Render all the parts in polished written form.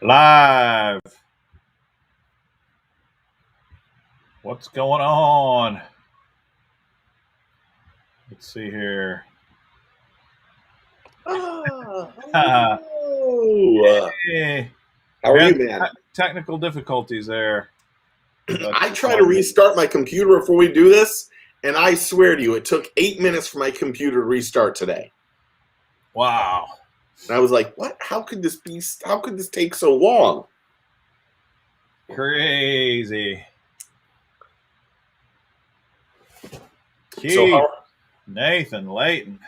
Live. What's going on? Let's see here. Hello. Hey, How we are had you, man? technical difficulties there, but I try to restart my computer before we do this, and I swear to you, it took 8 minutes for my computer to restart today. wow, And I was like, "What? How could this be? How could this take so long?" crazy. So, Keith, Nathan, Layton,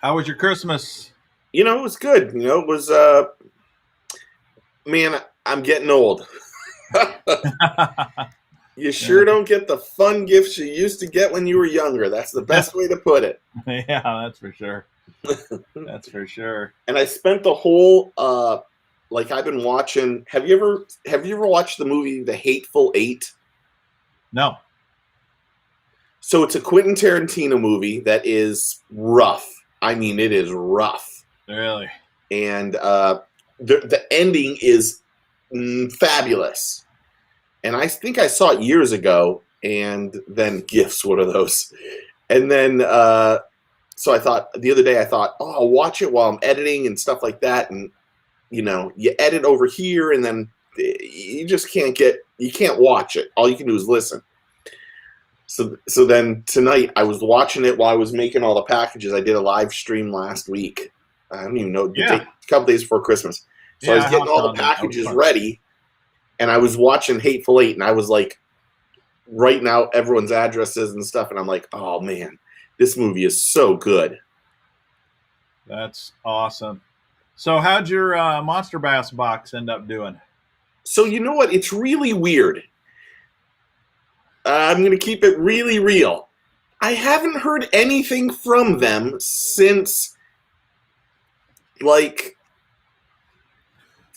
how was your Christmas? it was good. It was. Man, I'm getting old. You yeah, sure don't get the fun gifts you used to get when you were younger. That's the best way to put it. yeah, that's for sure. That's for sure. And I spent the whole like I've been watching. Have you ever watched the movie The Hateful Eight? No, So it's a Quentin Tarantino movie that is rough. I mean, it is rough, really. and the ending is fabulous. And I think I saw it years ago, and then gifts. What are those? And then so I thought the other day, I thought, oh, I'll watch it while I'm editing and stuff like that, and you edit over here, and then you just you can't watch it. All you can do is listen. So then tonight I was watching it while I was making all the packages. I did a live stream last week. I don't even know the Yeah, date, a couple days before Christmas. So I yeah, was I getting hopped all the on. That was packages fun. ready, and I was watching Hateful Eight, and I was like writing out everyone's addresses and stuff, and I'm like, oh man, this movie is so good. That's awesome. So, how'd your Monster Bass box end up doing? So you know what? It's really weird. I'm going to keep it really real. I haven't heard anything from them since like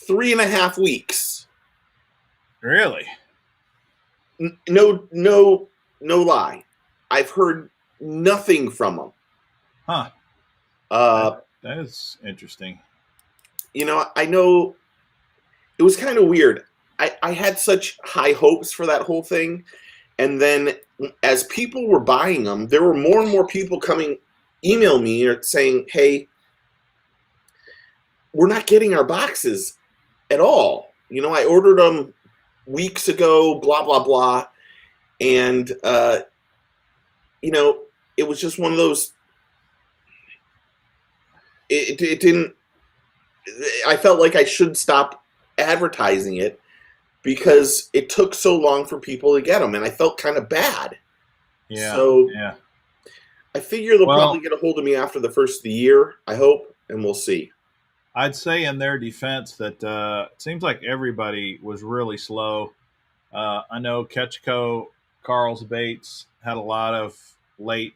3.5 weeks. Really? No, no, no lie. I've heard nothing from them. Huh. Uh, That is interesting. I know it was kind of weird. I had such high hopes for that whole thing, and then as people were buying them, there were more and more people coming, email me or saying, "Hey, we're not getting our boxes at all. I ordered them weeks ago, blah blah blah." And you know, it was just one of those. It didn't. I felt like I should stop advertising it because it took so long for people to get them, and I felt kind of bad. Yeah. So Yeah. I figure they'll probably Well, get a hold of me after the first of the year. I hope, and we'll see. I'd say in their defense that it seems like everybody was really slow. I know Ketchco, Carl's Baits had a lot of late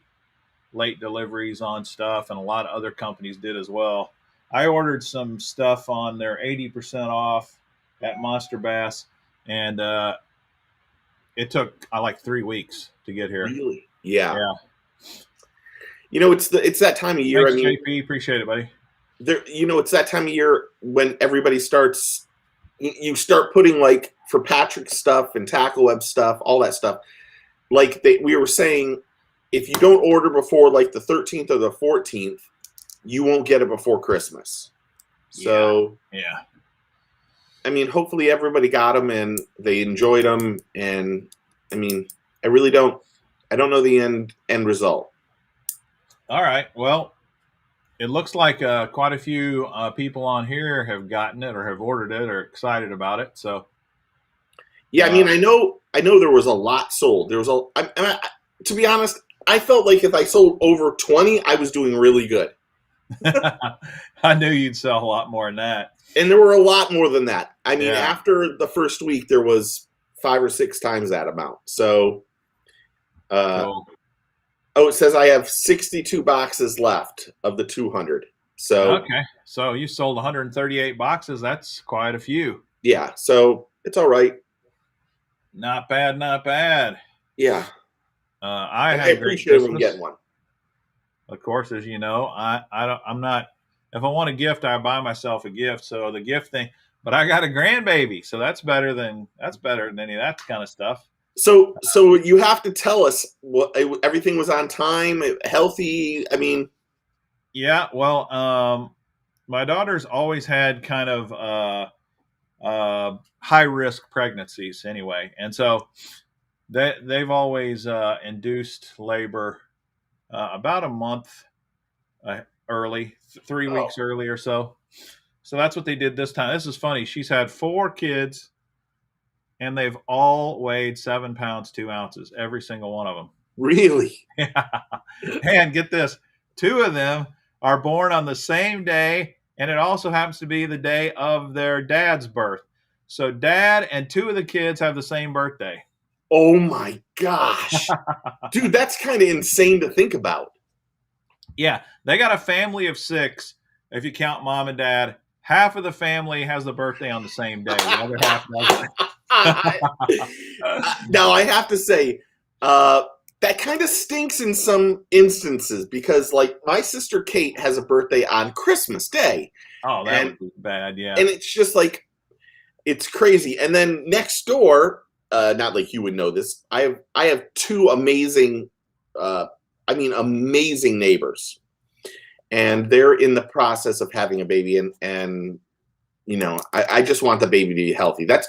late deliveries on stuff, and a lot of other companies did as well. I ordered some stuff on their 80% off at Monster Bass, and it took like 3 weeks to get here. Really? Yeah. Yeah. It's that time of year. I Thanks, mean, JP. Appreciate it, buddy. it's that time of year when everybody starts. You start putting like for Patrick's stuff and Tackle Web stuff, all that stuff. Like we were saying, if you don't order before like the 13th or the 14th, you won't get it before Christmas. So, Yeah. I mean, hopefully everybody got them and they enjoyed them. And I mean, I really don't. I don't know the end result. All right. Well, it looks like quite a few people on here have gotten it or have ordered it or excited about it. So, Yeah, I uh, mean, I know there was a lot sold. There was to be honest, I felt like if I sold over 20, I was doing really good. I knew you'd sell a lot more than that. And there were a lot more than that. I mean, Yeah. after the first week, there was 5 or 6 times that amount. So, uh, Cool. oh, it says I have 62 boxes left of the 200. So, Okay. So you sold 138 boxes. That's quite a few. yeah, so it's all right. Not bad. Not bad. Yeah, I and I had a great appreciate everyone Christmas. getting one. Of course, as you know, I'm not if I want a gift, I buy myself a gift. So the gift thing, but I got a grandbaby, so that's better than any of that kind of stuff. So you have to tell us what everything was on time, healthy. I mean, Yeah, well, my daughter's always had kind of high risk pregnancies anyway, and so they've always induced labor about a month early, 3 weeks oh, early or so. So that's what they did this time. This is funny. She's had 4 kids, and they've all weighed 7 pounds 2 ounces, every single one of them. really? And get this, 2 of them are born on the same day, and it also happens to be the day of their dad's birth. So dad and 2 of the kids have the same birthday. Oh my gosh, dude, that's kind of insane to think about. Yeah, they got a family of 6. If you count mom and dad, half of the family has the birthday on the same day. The other half Now I have to say, uh, that kind of stinks in some instances because, like, my sister Kate has a birthday on Christmas Day, oh, that and would be bad. Yeah. and it's just like it's crazy. And then next door, not like you would know this, I have 2 amazing, uh, amazing neighbors, and they're in the process of having a baby, and I just want the baby to be healthy. That's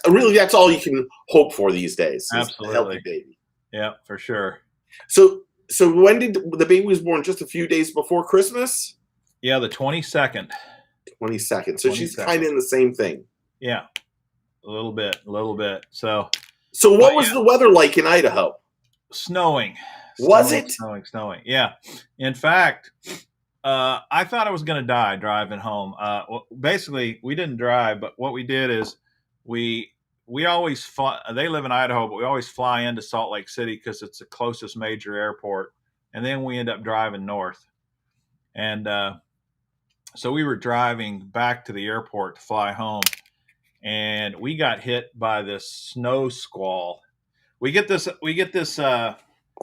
all you can hope for these days is a healthy Absolutely. baby. Yeah, for sure. So when did the baby was born? Just a few days before Christmas, Yeah, the 22nd. 22nd. So she's kind 22nd. of in the same thing. Yeah, a little bit, a little bit. So, So but what was the weather like in Idaho? snowing, Was snowing, it snowing, snowing. Yeah. In fact, I thought I was going to die driving home. Basically, we didn't drive, but what we did is we we always fly. They live in Idaho, but we always fly into Salt Lake City because it's the closest major airport, and then we end up driving north. And so we were driving back to the airport to fly home, and we got hit by this snow squall. We get this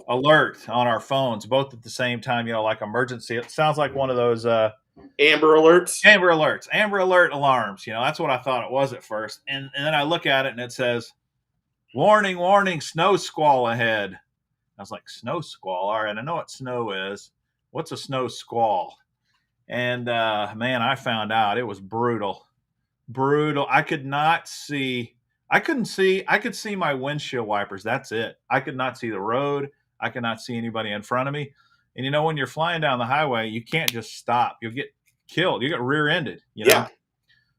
alert on our phones both at the same time, like emergency. It sounds like one of those Amber Alerts? amber alerts, amber alert alarms. That's what I thought it was at first. And then I look at it and it says, warning, warning, snow squall ahead. I was like, snow squall? All right, I know what snow is. What's a snow squall? And man, I found out it was brutal. Brutal. I could not see. I couldn't see. I could see my windshield wipers. That's it. I could not see the road. I could not see anybody in front of me. And when you're flying down the highway, you can't just stop. You'll get killed. You get rear-ended. Yeah.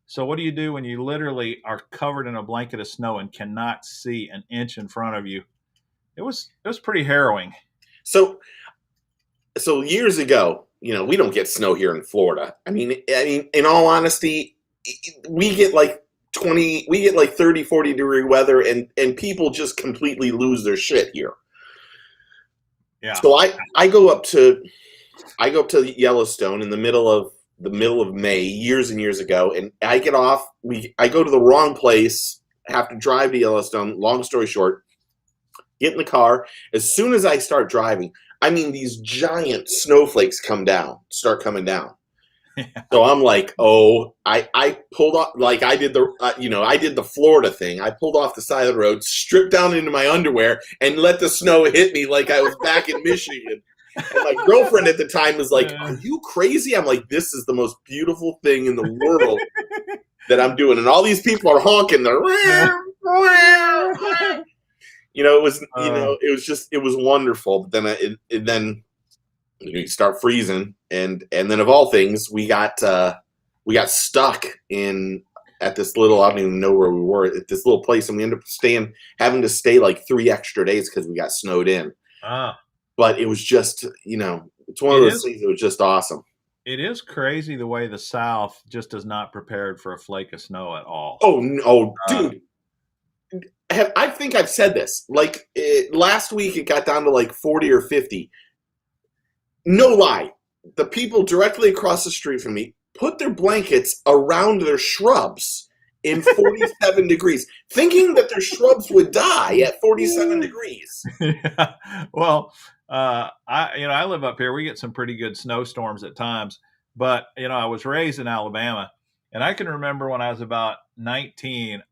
So what do you do when you literally are covered in a blanket of snow and cannot see an inch in front of you? It was pretty harrowing. So years ago, we don't get snow here in Florida. I mean, in all honesty, we get like 30, 40 degree weather, and people just completely lose their shit here. Yeah. So I go up to Yellowstone in the middle of May years and years ago, and I get off. I go to the wrong place. Have to drive to Yellowstone. Long story short, get in the car. As soon as I start driving, these giant snowflakes start coming down. So I'm like, oh, I pulled off, like I did the Florida thing. I pulled off the side of the road, stripped down into my underwear, and let the snow hit me like I was back in Michigan. And my girlfriend at the time was like, are you crazy? I'm like, this is the most beautiful thing in the world that I'm doing. And all these people are honking. They're, it was wonderful. But then you start freezing, and then of all things, we got stuck at this little, I don't even know where we were, at this little place, and we ended up having to stay like 3 extra days because we got snowed in. But it was just, it's one of those things that was just awesome. It is crazy the way the South just is not prepared for a flake of snow at all. Oh no, dude. I think I've said this. Like last week, it got down to like 40 or 50. No lie. The people directly across the street from me put their blankets around their shrubs in 47 degrees, thinking that their shrubs would die at 47 degrees. Well, I live up here. We get some pretty good snowstorms at times, But I was raised in Alabama, and I can remember when I was about 19,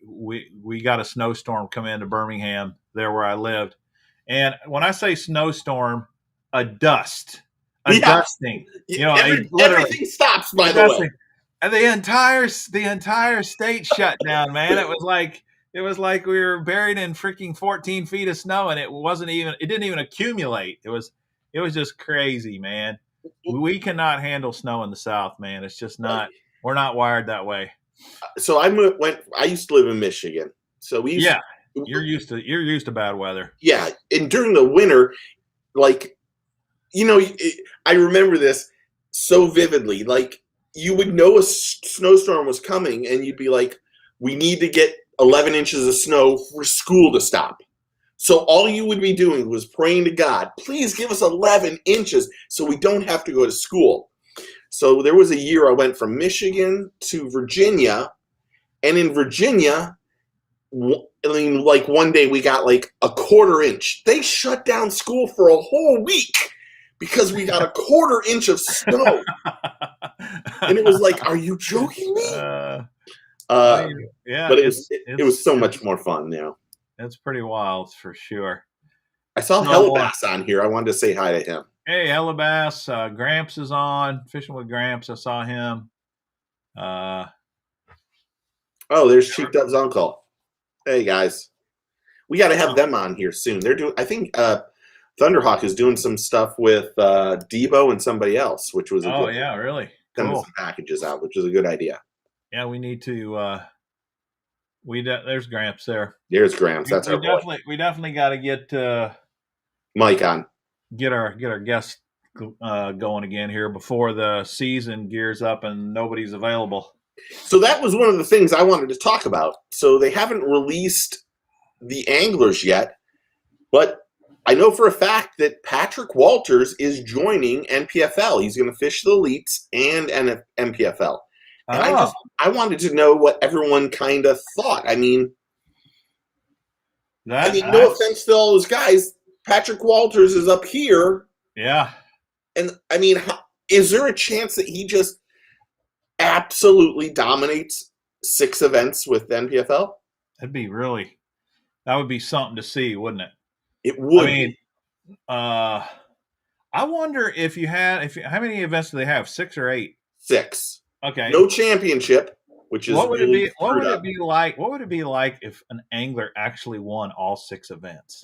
we got a snowstorm come into Birmingham, there where I lived, and when I say snowstorm, a dust, a Yeah, dusting. Literally everything stops. By a the way, dusting, and the entire state shut down. Man, it was like we were buried in freaking 14 feet of snow, and it didn't even accumulate. It was just crazy, man. We cannot handle snow in the South, man. It's just like, not. We're not wired that way. so went. I used to live in Michigan, so we used. Yeah, you're used to bad weather. Yeah, and during the winter, like I remember this so vividly. Like you would know a snowstorm was coming, and you'd be like, "We need to get 11 inches of snow for school to stop." So all you would be doing was praying to God, please give us 11 inches so we don't have to go to school. So there was a year I went from Michigan to Virginia, and in Virginia, I mean, like one day we got like a quarter inch. They shut down school for a whole week because we got a quarter inch of snow. And it was like, are you joking me? I mean, yeah, But it's it was so it's much more fun now. it's pretty wild for sure. I saw So, Hellabass on here. I wanted to say hi to him. hey, Hellabass, Gramps is on fishing with Gramps. I saw him. Uh, Oh, there's Chief Dub's uncle. Hey guys, we got to have them on here soon. They're doing. I think Thunderhawk is doing some stuff with Debo and somebody else, which was a oh good. yeah, really Sending cool. some packages out, which is a good idea. Yeah, we need to. There's Gramps there. There's Gramps. That's our boy. We definitely got to Mike on. get our guests going again here before the season gears up and nobody's available. So that was one of the things I wanted to talk about. So they haven't released the anglers yet, but I know for a fact that Patrick Walters is joining NPFL. He's going to fish the elites and NPFL. And I wanted to know what everyone kind of thought. I mean, no offense to all those guys. Patrick Walters is up here. Yeah. And I mean, is there a chance that he just absolutely dominates 6 events with NPFL? That would be something to see, wouldn't it? It would. I mean, I wonder how many events do they have? 6 or 8? 6. Okay. No championship, which is what would really it be? What would it be like? What would it be like if an angler actually won all 6 events?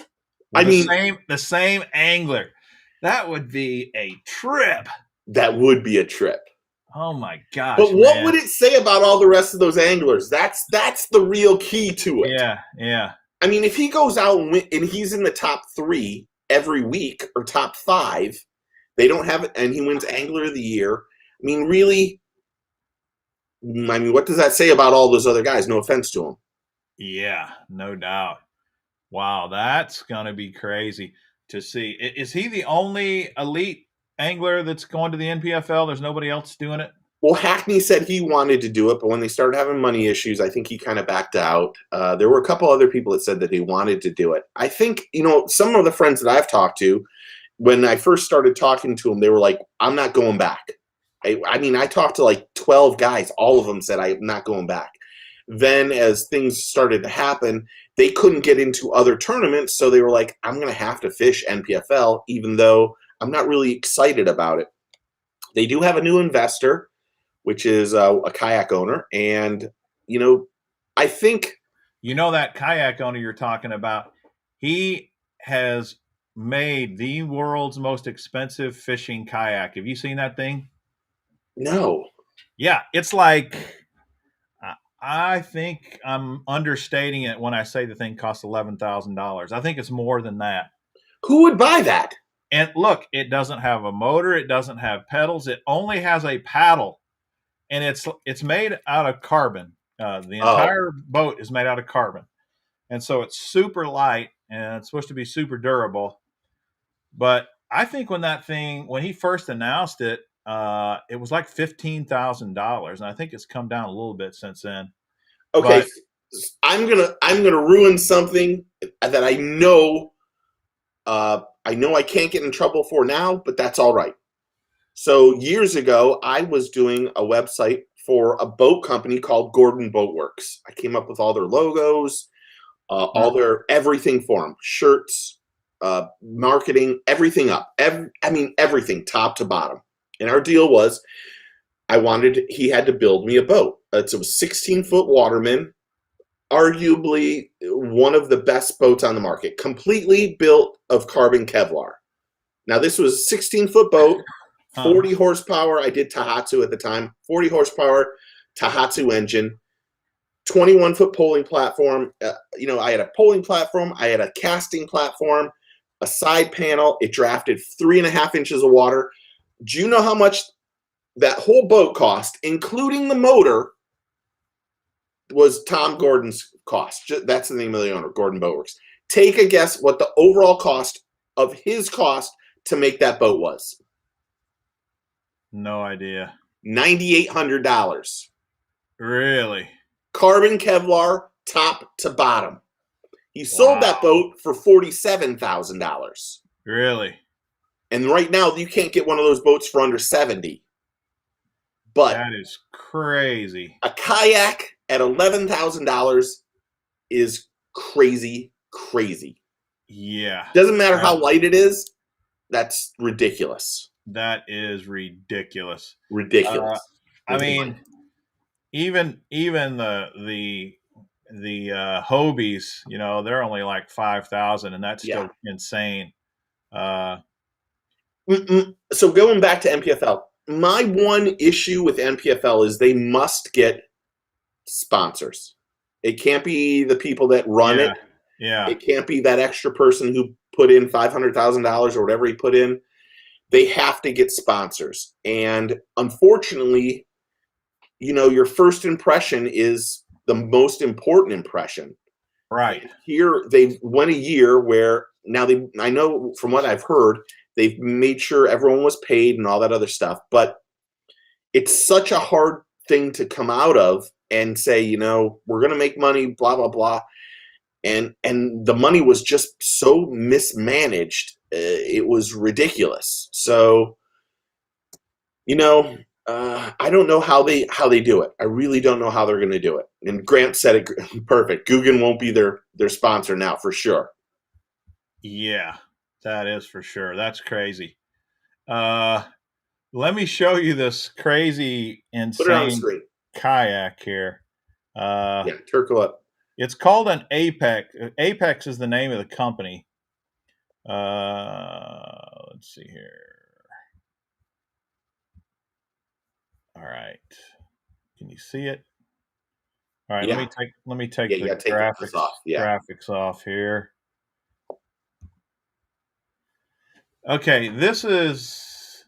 The same angler. That would be a trip. That would be a trip. Oh my gosh! But what would it say about all the rest of those anglers? That's the real key to it. Yeah. I mean, if he goes out and he's in the top 3 every week or top 5, they don't have it, and he wins Angler of the Year. I mean, really. I mean, what does that say about all those other guys? No offense to them. Yeah, no doubt. Wow, that's going to be crazy to see. Is he the only elite angler that's going to the NPFL? There's nobody else doing it? Well, Hackney said he wanted to do it, but when they started having money issues, I think he kind of backed out. There were a couple other people that said that he wanted to do it. I think, some of the friends that I've talked to, when I first started talking to them, they were like, I'm not going back. I mean, I talked to like 12 guys. All of them said, I'm not going back. Then as things started to happen, they couldn't get into other tournaments. So they were like, I'm going to have to fish NPFL, even though I'm not really excited about it. They do have a new investor, which is a kayak owner. And, I think. That kayak owner you're talking about, he has made the world's most expensive fishing kayak. Have you seen that thing? No. Yeah, it's like, I think I'm understating it when I say the thing costs $11,000. I think it's more than that. Who would buy that? And look, it doesn't have a motor. It doesn't have pedals. It only has a paddle, and it's made out of carbon. The entire boat is made out of carbon, and so it's super light and it's supposed to be super durable. But I think when he first announced it, it was like $15,000, and I think it's come down a little bit since then. Okay, I'm gonna ruin something that I know. I know I can't get in trouble for now, but that's all right. So years ago, I was doing a website for a boat company called Gordon Boat Works. I came up with all their logos, all their everything for them, shirts, marketing, everything up. Everything, top to bottom. And our deal was, he had to build me a boat. It's a 16-foot Waterman, arguably one of the best boats on the market, completely built of carbon Kevlar. Now, this was a 16-foot boat, 40 horsepower. I did Tahatsu at the time, 40 horsepower Tahatsu engine, 21-foot poling platform. I had a poling platform, I had a casting platform, a side panel. It drafted 3.5 inches of water. Do you know how much that whole boat cost, including the motor? Was Tom Gordon's cost. That's the name of the owner, Gordon Boatworks. Take a guess what the overall cost of his cost to make that boat was. No idea. $9,800. Really? Carbon Kevlar, top to bottom. He sold that boat for $47,000. Really? And right now, you can't get one of those boats for under $70,000. But that is crazy. A kayak at $11,000 is crazy. Yeah. Doesn't matter how light it is. That's ridiculous. That is ridiculous. Ridiculous. I mean, even the Hobies, they're only like 5,000, and that's still insane. So going back to NPFL, my one issue with NPFL is they must get sponsors. It can't be the people that run it. Yeah. It can't be that extra person who put in $500,000 or whatever he put in. They have to get sponsors. And unfortunately, your first impression is the most important impression. Right. And here they went a year where now I know from what I've heard, they've made sure everyone was paid and all that other stuff. But it's such a hard thing to come out of and say, we're going to make money, blah, blah, blah. And the money was just so mismanaged. It was ridiculous. So, I don't know how they do it. I really don't know how they're going to do it. And Grant said it perfect. Guggen won't be their sponsor now for sure. Yeah, that is for sure. That's crazy. Let me show you this crazy, insane kayak here. Turkle up. It's called an Apex. Apex is the name of the company. Let's see here. All right. Can you see it? All right. Let me take the graphics off here. Okay, this is.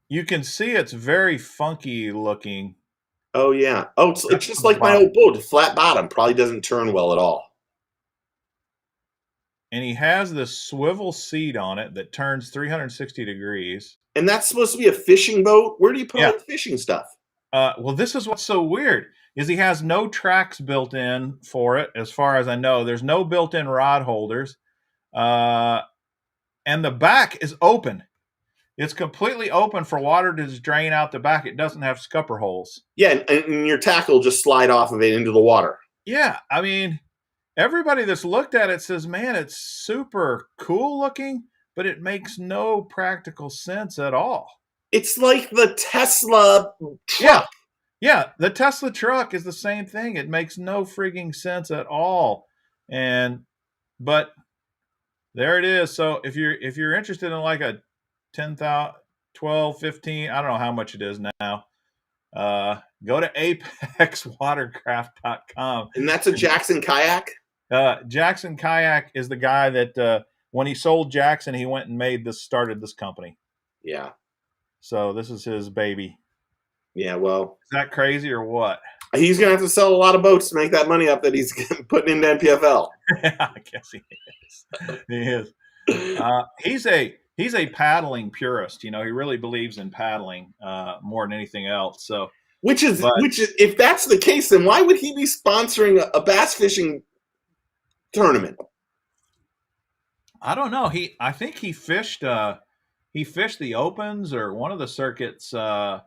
You can see it's very funky looking. Oh yeah. Oh, it's just like my old boat, flat bottom. Probably doesn't turn well at all. And he has this swivel seat on it that turns 360 degrees. And that's supposed to be a fishing boat? Where do you put all the fishing stuff? Well, this is what's so weird, is he has no tracks built in for it, as far as I know. There's no built-in rod holders. And the back is open. It's completely open for water to just drain out the back. It doesn't have scupper holes. Yeah, and your tackle just slide off of it into the water. Yeah, I mean, everybody that's looked at it says, man, it's super cool looking, but it makes no practical sense at all. It's like the Tesla truck. Yeah, the Tesla truck is the same thing. It makes no frigging sense at all. But there it is. So if you're interested in like a 10,000, 12, 15, I don't know how much it is now. Go to apexwatercraft.com. And that's a Jackson kayak? Jackson Kayak is the guy that when he sold Jackson, he went and started this company. Yeah. So this is his baby. Yeah, well. Is that crazy or what? He's going to have to sell a lot of boats to make that money up that he's putting into NPFL. I guess he is. He is. He's a paddling purist. He really believes in paddling more than anything else. So, which is if that's the case, then why would he be sponsoring a bass fishing tournament? I don't know. I think he fished he fished the opens or one of the circuits a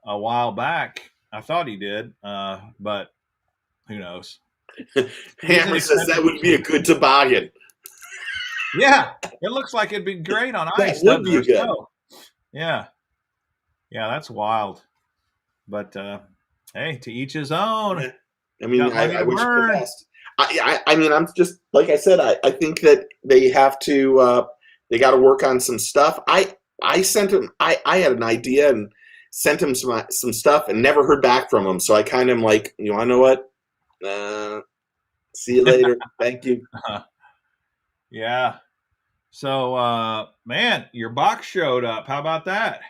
while back. I thought he did, but who knows? He's an Hammer says that eccentric would be a kid. good toboggan. Yeah, it looks like it'd be great on That ice, would doesn't it? be Or good. snow. Yeah, yeah, that's wild. But hey, to each his own. Yeah. I mean, Got money I to wish him the burn. best. I mean, I'm just like I said. I think that they have to. They got to work on some stuff. I sent him. I had an idea and sent him some stuff and never heard back from him. So I kind of like, you want to know what? See you later. Thank you. Yeah. So, man, your box showed up. How about that?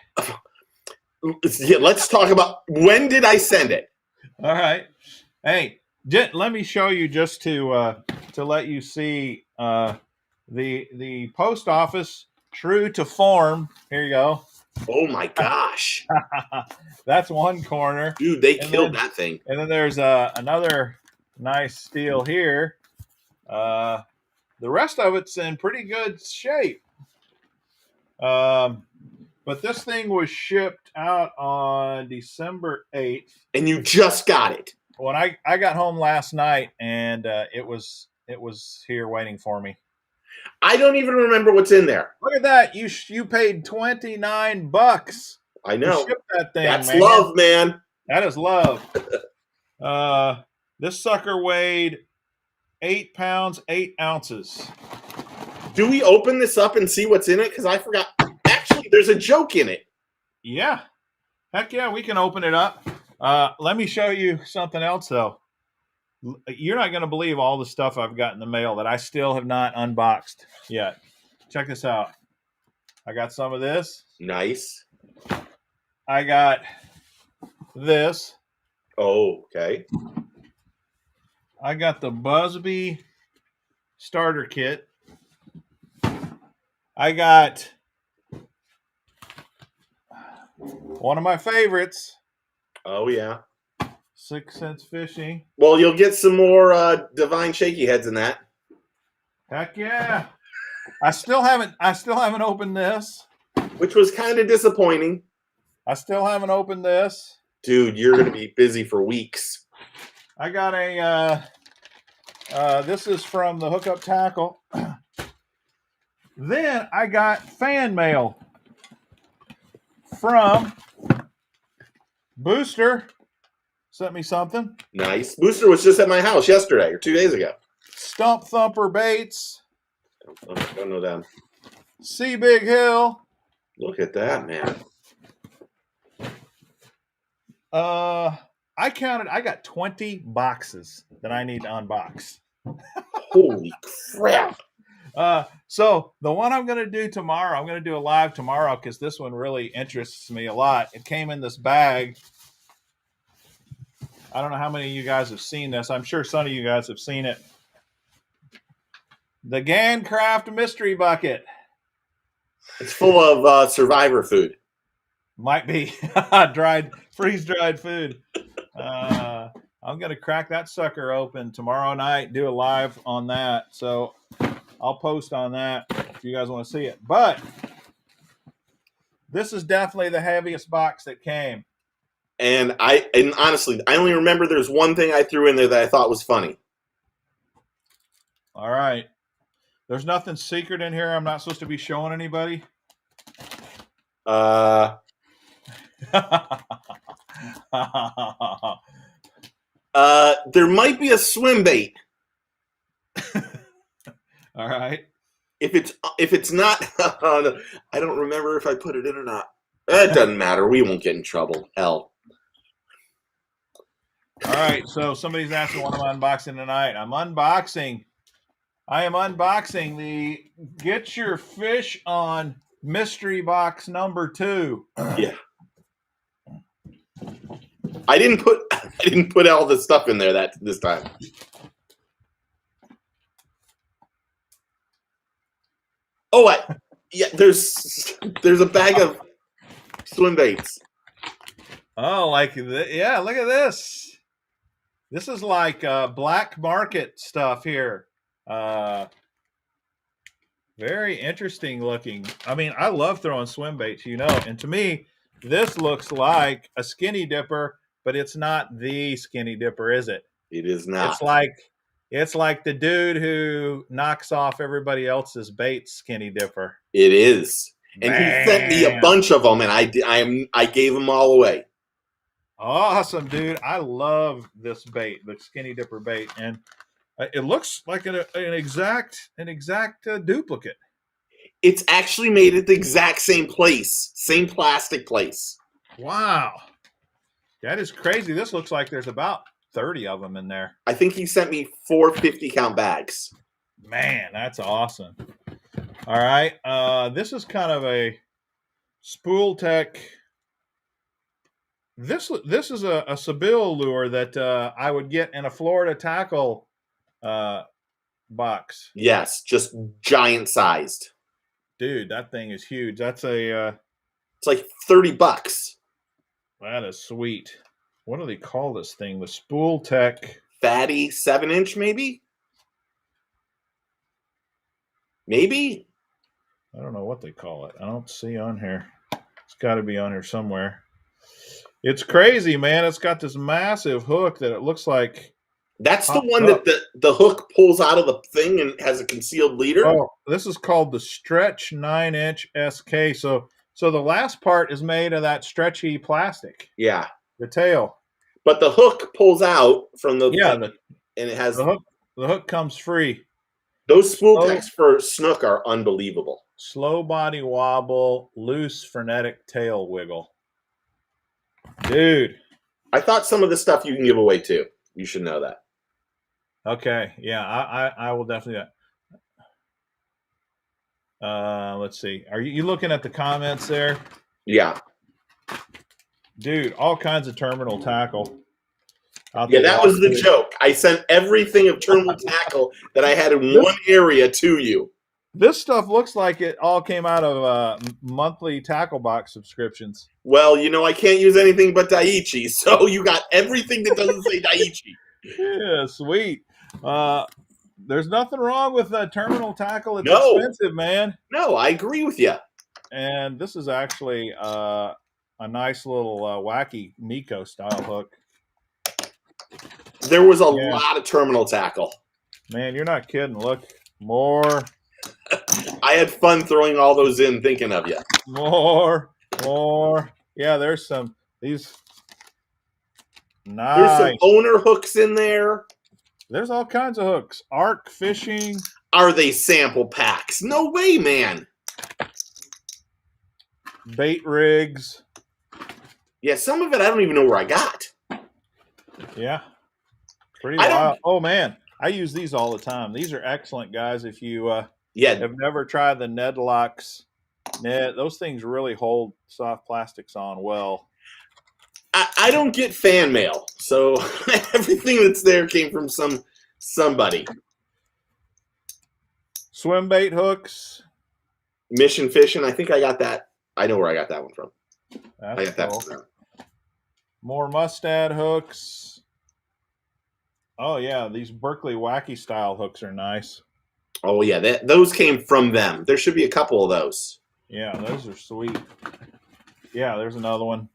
Yeah, let's talk about when did I send it? All right. Hey, let me show you just to let you see the post office, true to form. Here you go. Oh my gosh, That's one corner, dude, they and killed then that thing. there's another nice steel here. The rest of it's in pretty good shape. But this thing was shipped out on December 8th. And you just got it. When I got home last night, and it was here waiting for me. I don't even remember what's in there. Look at that! You paid $29 I to know. ship that thing. That's man. love, man. That is love. This sucker weighed 8 pounds 8 ounces. Do we open this up and see what's in it? Because I forgot. Actually, there's a joke in it. Yeah, heck yeah, we can open it up. Let me show you something else, though. You're not going to believe all the stuff I've got in the mail that I still have not unboxed yet. Check this out. I got some of this. Nice. I got this. Oh, okay. I got the Busby starter kit. I got one of my favorites. Oh, yeah. 6 Sense Fishing. Well, you'll get some more Divine Shaky Heads in that. Heck yeah. I still haven't opened this. Which was kind of disappointing. I still haven't opened this. Dude, you're going to be busy for weeks. I got a this is from the Hookup Tackle. Then I got fan mail from Booster. Sent me something. Nice. Booster was just at my house yesterday or 2 days ago. Stump Thumper Baits. I don't know them. Sea Big Hill. Look at that, man. I counted. I got 20 boxes that I need to unbox. Holy crap. So the one I'm going to do tomorrow, I'm going to do a live tomorrow because this one really interests me a lot. It came in this bag. I don't know how many of you guys have seen this. I'm sure some of you guys have seen it. The Gancraft Mystery Bucket. It's full of Survivor food. Might be freeze-dried food. I'm going to crack that sucker open tomorrow night, do a live on that. So I'll post on that if you guys want to see it. But this is definitely the heaviest box that came. And honestly, I only remember there's one thing I threw in there that I thought was funny. All right. There's nothing secret in here I'm not supposed to be showing anybody. There might be a swim bait. All right. If it's not, I don't remember if I put it in or not. It doesn't matter. We won't get in trouble. Hell. All right. So somebody's asking what I'm unboxing tonight. I am unboxing the Get Your Fish On mystery box number 2. Yeah. I didn't put all the stuff in there this time. Oh, yeah. There's a bag of swim baits. Oh, yeah. Look at this. This is like black market stuff here. Very interesting looking. I mean, I love throwing swim baits, and to me, this looks like a skinny dipper, but it's not the skinny dipper, is it? It is It's not. like it's like the dude who knocks off everybody else's bait skinny dipper. It is. And he sent me a Man, bunch of them, and I gave them all away. awesome, dude! I love this bait, the skinny dipper bait, and it looks like an exact duplicate. It's actually made at the exact same place, same plastic place. Wow, that is crazy. This looks like there's about 30 of them in there. I think he sent me 4 50-count bags. Man, that's awesome. All right, this is kind of a spool tech. This is a Seville lure that I would get in a Florida tackle box. Yes, just giant sized. Dude, that thing is huge. That's a It's like $30. that is sweet. What do they call this thing? The spool tech Fatty 7-inch, maybe? Maybe? I don't know what they call it. I don't see on here. It's got to be on here somewhere. It's crazy, man. It's got this massive hook that it looks like. That's the one that the hook pulls out of the thing and has a concealed leader? Oh, this is called the Stretch 9-inch SK. So the last part is made of that stretchy plastic. Yeah. The tail. But the hook pulls out from the Yeah, and it has the hook comes free. Those spool techs for snook are unbelievable. Slow body wobble, loose frenetic tail wiggle. Dude. I thought some of the stuff you can give away too. You should know that. Okay. Yeah, I will definitely do that. Let's see. Are you looking at the comments there? Yeah. Dude, all kinds of terminal tackle. Yeah, that was the joke. I sent everything of terminal tackle that I had in one area to you. This stuff looks like it all came out of monthly tackle box subscriptions. Well, I can't use anything but Daiichi, so you got everything that doesn't say Daiichi. Yeah, sweet. There's nothing wrong with terminal tackle. It's expensive, man. No, I agree with you. And this is actually a nice little wacky Miko style hook. There was a lot of terminal tackle. Man, you're not kidding. Look, more. I had fun throwing all those in, thinking of you. More. Yeah, there's some. These. Nice. There's some owner hooks in there. There's all kinds of hooks. Arc fishing. Are they sample packs? No way, man. Bait rigs. Yeah, some of it I don't even know where I got. Yeah. Pretty wild. Oh, man. I use these all the time. These are excellent, guys. If you have never tried the Nedlocks, those things really hold soft plastics on well. I don't get fan mail, so everything that's there came from somebody. Swim bait hooks. Mission fishing. I think I got that. I know where I got that one from. That's I got cool. that one. More mustad hooks. Oh, yeah. These Berkeley wacky style hooks are nice. Oh, yeah. Those came from them. There should be a couple of those. Yeah, those are sweet. Yeah, there's another one.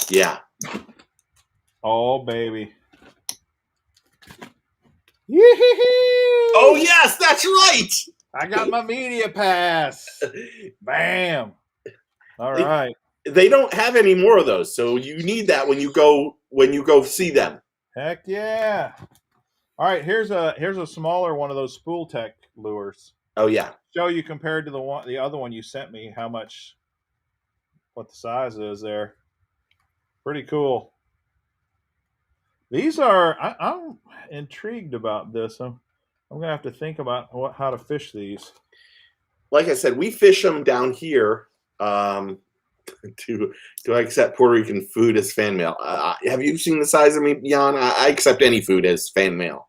Yeah. Oh, baby. Yee-hee-hee! Oh, yes, that's right. I got my media pass. Bam. All right. They don't have any more of those, so you need that when you go see them. Heck yeah. All right, here's a smaller one of those spool tech lures. Oh yeah. Show you compared to the other one you sent me what the size is there. Pretty cool. These are I'm intrigued about this. I'm gonna have to think about how to fish these. Like I said, we fish them down here. Do I accept Puerto Rican food as fan mail? Have you seen the size of me, Jan? I accept any food as fan mail.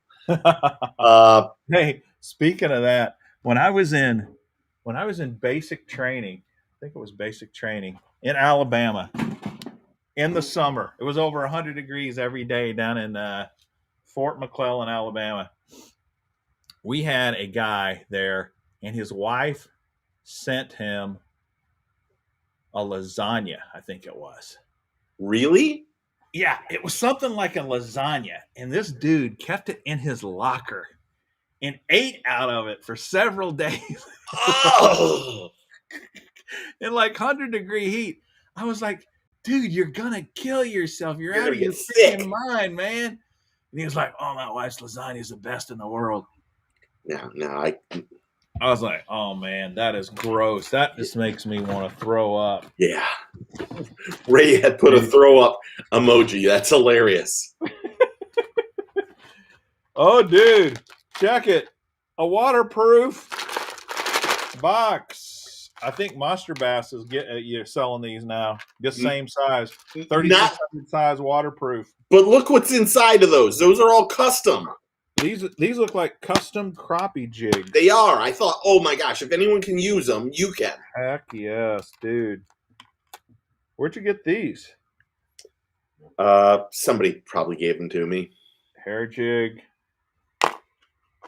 Hey, speaking of that, when I was in basic training, I think it was basic training in Alabama in the summer. It was over 100 degrees every day down in Fort McClellan, Alabama. We had a guy there and his wife sent him a lasagna, I think it was. Really? Yeah, it was something like a lasagna, and this dude kept it in his locker and ate out of it for several days Oh, in like 100-degree heat. I was like, dude, you're gonna kill yourself. You're you're out gonna of your get freaking sick. mind, man. And he was like, oh, my wife's lasagna is the best in the world. No, I was like, oh man, that is gross. That just makes me want to throw up. yeah. Ray had put a throw up emoji. That's hilarious. Oh, dude, check it. A waterproof box. I think Monster Bass is you're selling these now. Just same size, Not, 3600 size, waterproof. but look what's inside of those. Those are all custom. These look like custom crappie jigs. They are. I thought, oh my gosh, if anyone can use them, you can. Heck yes, dude. Where'd you get these? Somebody probably gave them to me. Hair jig.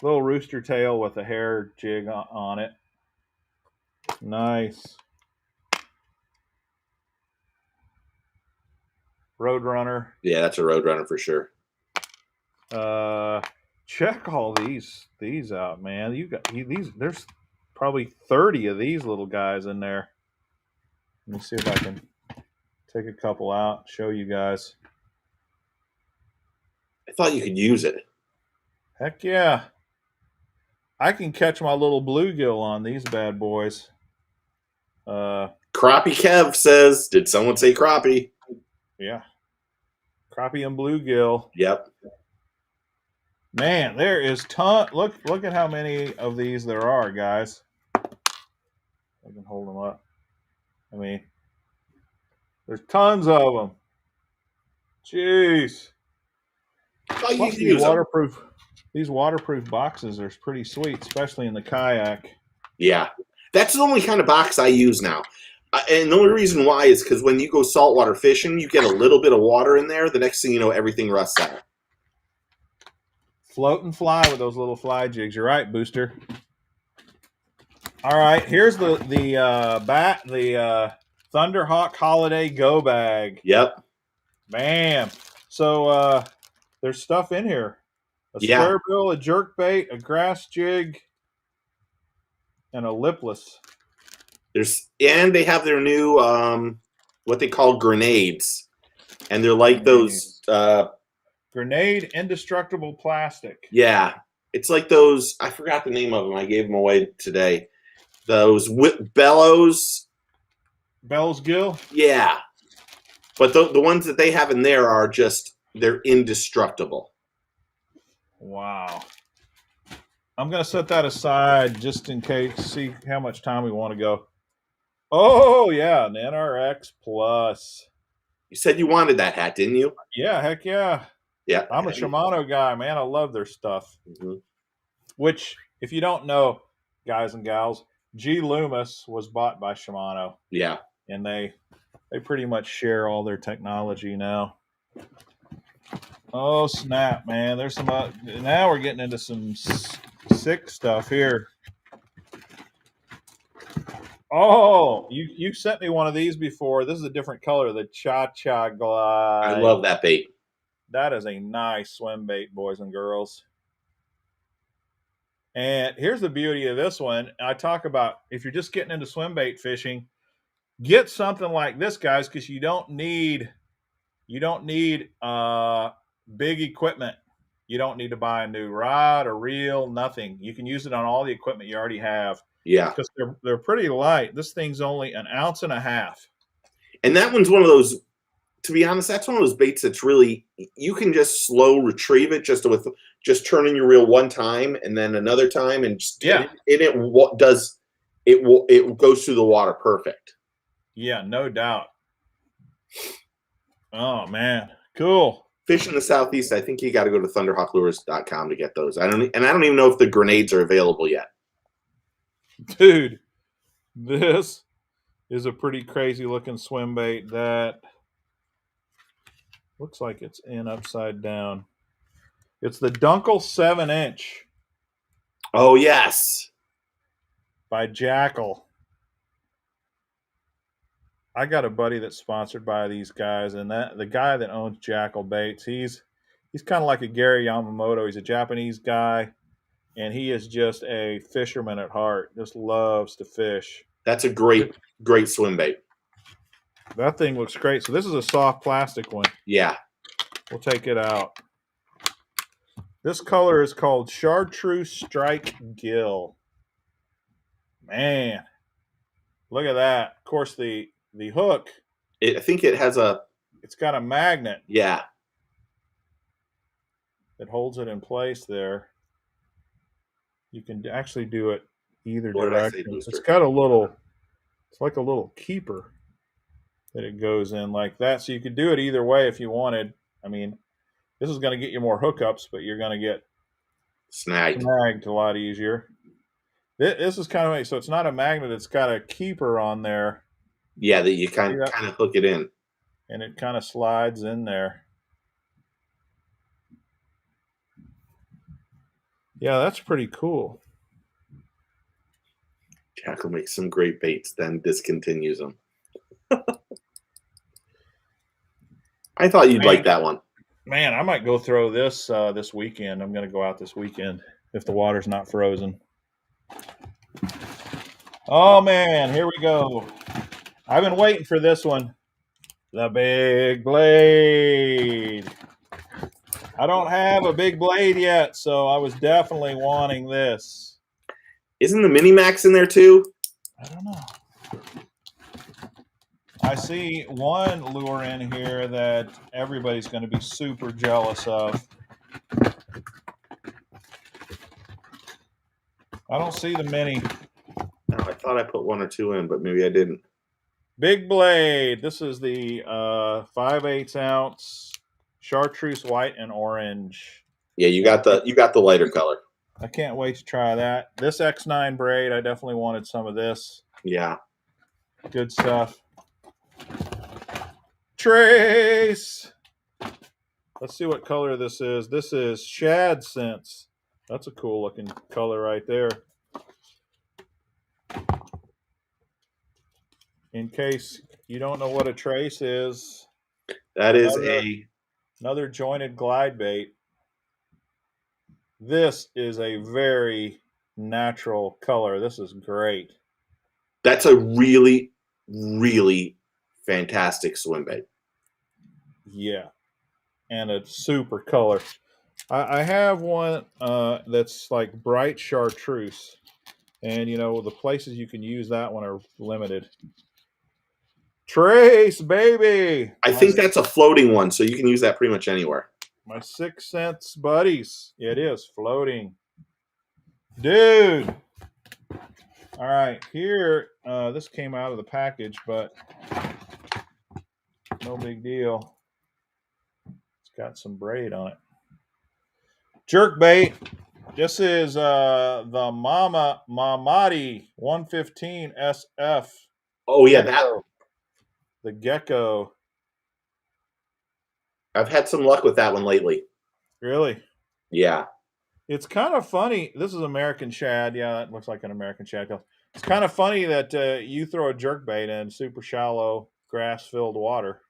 Little rooster tail with a hair jig on it. Nice. Roadrunner. Yeah, that's a Roadrunner for sure. Check all these out, man. You got these. There's probably 30 of these little guys in there. Let me see if I can take a couple out, show you guys. I thought you could use it. Heck yeah. I can catch my little bluegill on these bad boys. Crappie Kev says, did someone say crappie? Yeah. Crappie and bluegill. Yep. Man, there is look at how many of these there are, guys. I can hold them up. I mean, there's tons of them. Jeez. Plus, these waterproof boxes are pretty sweet, especially in the kayak. Yeah. That's the only kind of box I use now. And the only reason why is because when you go saltwater fishing, you get a little bit of water in there. The next thing you know, everything rusts out. Float and fly with those little fly jigs. You're right, Booster. All right, here's the Thunderhawk Holiday Go Bag. Yep. Bam. So there's stuff in here. A square bill, a jerk bait, a grass jig, and a lipless. And they have their new what they call grenades. And they're like those grenade indestructible plastic. Yeah. It's like those, I forgot the name of them. I gave them away today. Those Bellows Gill? Yeah. But the ones that they have in there are they're indestructible. Wow. I'm going to set that aside just in case, see how much time we want to go. Oh, yeah, an NRX Plus. You said you wanted that hat, didn't you? Yeah, heck yeah. Yeah. I'm a Shimano guy, man. I love their stuff. Mm-hmm. Which, if you don't know, guys and gals, G. Loomis was bought by Shimano. Yeah. And they pretty much share all their technology now. Oh, snap, man. There's some now we're getting into some sick stuff here. Oh, you sent me one of these before. This is a different color, the Cha-Cha Glide. I love that bait. That is a nice swim bait, boys and girls. And here's the beauty of this one. I talk about if you're just getting into swim bait fishing, get something like this, guys, because you don't need big equipment. You don't need to buy a new rod or reel, nothing. You can use it on all the equipment you already have. Yeah. Because they're pretty light. This thing's only 1.5 ounces. And that one's one of those, to be honest, that's one of those baits that's really, you can just slow retrieve it just with just turning your reel one time and then another time and just it goes through the water perfect. Yeah, no doubt. Oh man, cool. Fish in the Southeast, I think you got to go to thunderhawklures.com to get those. I don't even know if the grenades are available yet. Dude, this is a pretty crazy looking swim bait that looks like it's in upside down. It's the Dunkel 7-inch. Oh, yes. by Jackal. I got a buddy that's sponsored by these guys, and that the guy that owns Jackal Baits, he's kind of like a Gary Yamamoto. He's a Japanese guy, and he is just a fisherman at heart. Just loves to fish. That's a great swim bait. That thing looks great. So this is a soft plastic one. Yeah. We'll take it out. This color is called Chartreuse Strike Gill. Man, look at that. Of course, the hook. I think it has a. It's got a magnet. Yeah. That holds it in place there. You can actually do it either What direction. did I say, It's got a little. It's like a little keeper that it goes in like that. So you could do it either way if you wanted. I mean, this is going to get you more hookups, but you're going to get snagged a lot easier. This is kind of so it's not a magnet. It's got a keeper on there. Yeah, that you kind of hook it in, and it kind of slides in there. Yeah, that's pretty cool. Jackal makes some great baits, then discontinues them. I thought you'd like that one. Man, I might go throw this this weekend. I'm going to go out this weekend if the water's not frozen. Oh, man, here we go. I've been waiting for this one. The big blade. I don't have a big blade yet, so I was definitely wanting this. Isn't the Mini Max in there too? I don't know. I see one lure in here that everybody's going to be super jealous of. I don't see the Mini. No, I thought I put one or two in, but maybe I didn't. Big blade. This is the 5/8 ounce chartreuse white and orange. Yeah, you got the lighter color. I can't wait to try that. This X9 braid, I definitely wanted some of this. Yeah. Good stuff. Trace. Let's see what color this is. This is Shad Sense. That's a cool looking color right there. In case you don't know what a trace is, that is another jointed glide bait. This is a very natural color. This is great. That's a really, really fantastic swim bait. Yeah, and a super color. I have one that's like bright chartreuse, and the places you can use that one are limited. Trace, baby. I think that's a floating one, so you can use that pretty much anywhere. My 6 cents buddies. It is floating. Dude. All right, here, this came out of the package, but no big deal. It's got some braid on it. Jerk bait. This is the Mamadi 115 SF. Oh, yeah, the gecko. I've had some luck with that one lately. Really? Yeah. It's kind of funny. This is American shad. Yeah, that looks like an American shad. It's kind of funny that you throw a jerkbait in super shallow, grass-filled water.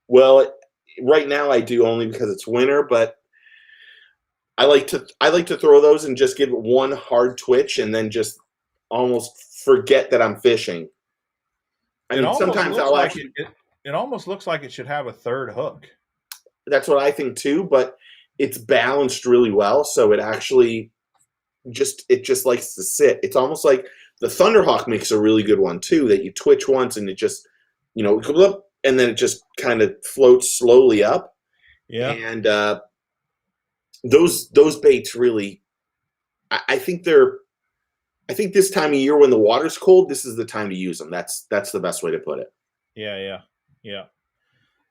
Well, right now I do only because it's winter, but I like to throw those and just give it one hard twitch and then just almost forget that I'm fishing. I mean, sometimes I'll actually. It almost looks like it should have a third hook. That's what I think too, but it's balanced really well, so it actually just likes to sit. It's almost like the Thunderhawk makes a really good one too, that you twitch once and it just, goes up and then it just kind of floats slowly up. Yeah. And those baits really, I think this time of year when the water's cold, this is the time to use them. That's the best way to put it. Yeah.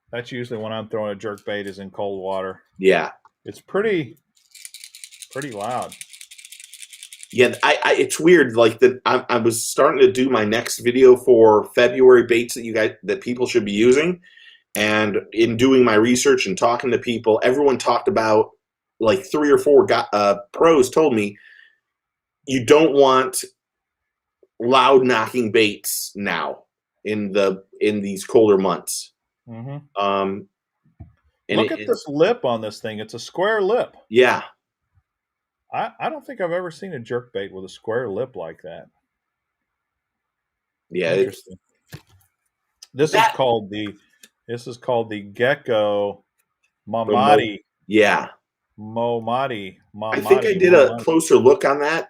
That's usually when I'm throwing a jerk bait is in cold water. Yeah. It's pretty loud. Yeah, it's weird. Like that, I was starting to do my next video for February baits that people should be using, and in doing my research and talking to people, everyone talked about, like 3 or 4 pros told me you don't want loud knocking baits now in these colder months. Mm-hmm. Um, and Look at this lip on this thing. It's a square lip. yeah, I don't think I've ever seen a jerk bait with a square lip like that. yeah, it's Interesting. This is that. called the gecko Mo- mamati yeah, momati I think I mamati did a momati. closer look on that.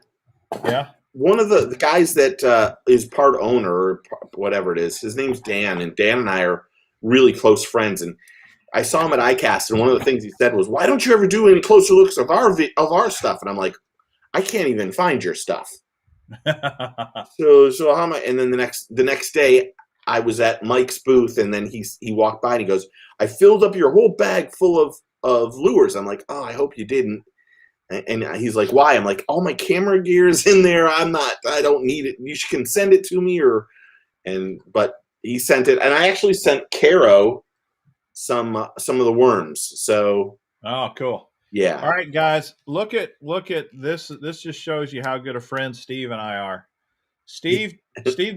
Yeah. One of the guys that is part owner or whatever it is, his name's Dan, and Dan and I are really close friends. And I saw him at ICAST, and one of the things he said was, "Why don't you ever do any closer looks of our stuff?" And I'm like, "I can't even find your stuff." So how am I? And then the next day, I was at Mike's booth, and then he walked by and he goes, "I filled up your whole bag full of lures." I'm like, "Oh, I hope you didn't." And he's like, "Why?" I'm like, "All my camera gear's in there. I don't need it. You can send it to me." But he sent it, and I actually sent Caro some of the worms. So Oh, cool. yeah, All right, guys, look at this. This just shows you how good a friend Steve and I are. Steve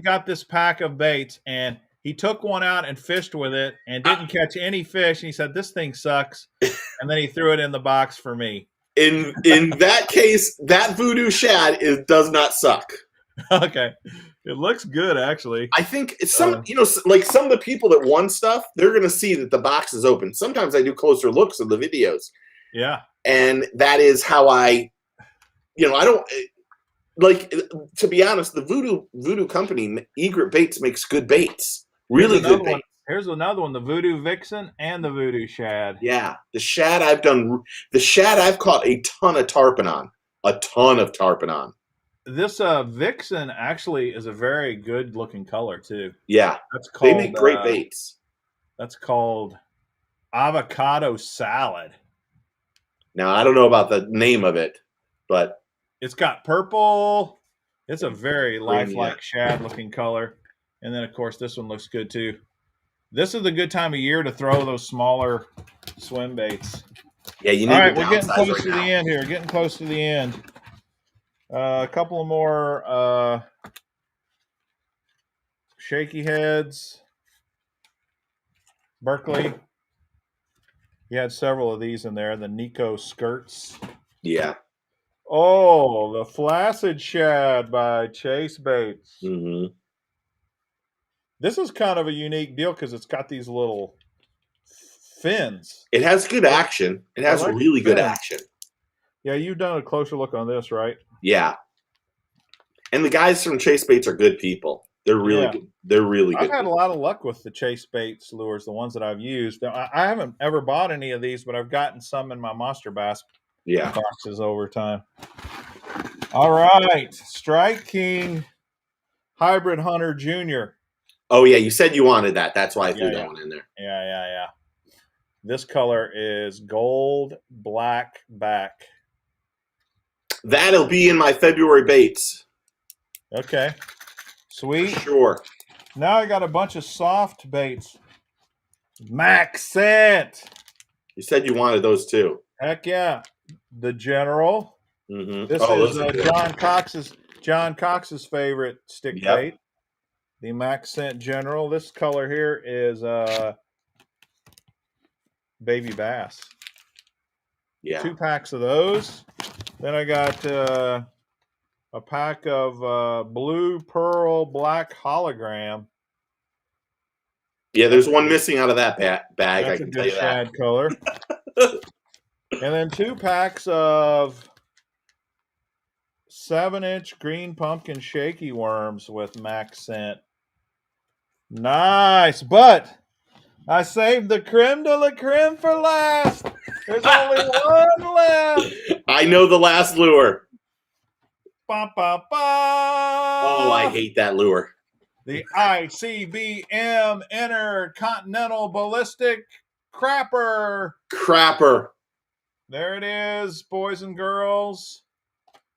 got this pack of baits, and he took one out and fished with it and didn't catch any fish. And he said, "This thing sucks," and then he threw it in the box for me. in that case, that voodoo shad does not suck. Okay, it looks good actually. I think it's like some of the people that won stuff, they're going to see that the box is open. Sometimes I do closer looks of the videos. Yeah. And that is how I don't like, to be honest, the voodoo company, Egret Baits, makes good baits. Here's Really another good one. baits. Here's another one: the Voodoo Vixen and the Voodoo Shad. Yeah. The shad I've caught a ton of tarpon on. A ton of tarpon on. This Vixen actually is a very good looking color too. Yeah. That's They make called great baits. that's called avocado salad. Now, I don't know about the name of it, but It's got purple. It's a very green, yeah. lifelike shad looking color. And then of course this one looks good too. This is a good time of year to throw those smaller swim baits. Yeah, you All need right, to we're getting downsize close right to the now. end here. Getting close to the end. A couple of more shaky heads. Berkeley. He had several of these in there. The Nico skirts. Yeah. Oh, the Flaccid Shad by Chase Baits. Mm-hmm. This is kind of a unique deal because it's got these little fins. It has good action. It has Electric really good fins. action. Yeah, you've done a closer look on this, right? Yeah. And the guys from Chase Baits are good people. They're really good. They're really I've good had a people. lot of luck with the Chase Baits lures, the ones that I've used. I haven't ever bought any of these, but I've gotten some in my Monster Bass Yeah. boxes over time. All right. Strike King Hybrid Hunter Jr. Oh, yeah. You said you wanted that. That's why I threw Yeah. that one in there. Yeah. This color is gold black back. That'll be in my February baits. Okay. Sweet. Sure. Now I got a bunch of soft baits. Max Scent. You said you wanted those too. Heck yeah. The General. Mm-hmm. This is John Cox's favorite stick bait. The Max Scent General. This color here is baby bass. Yeah. 2 packs of those. Then I got a pack of blue pearl black hologram. Yeah, there's one missing out of that bag. I can tell you that. Shad color. And then 2 packs of 7-inch green pumpkin shaky worms with Max Scent. Nice, but I saved the creme de la creme for last. There's only one left. I know the last lure. Ba, ba, ba. Oh, I hate that lure. The ICBM Intercontinental Ballistic Crapper. Crapper. There it is, boys and girls.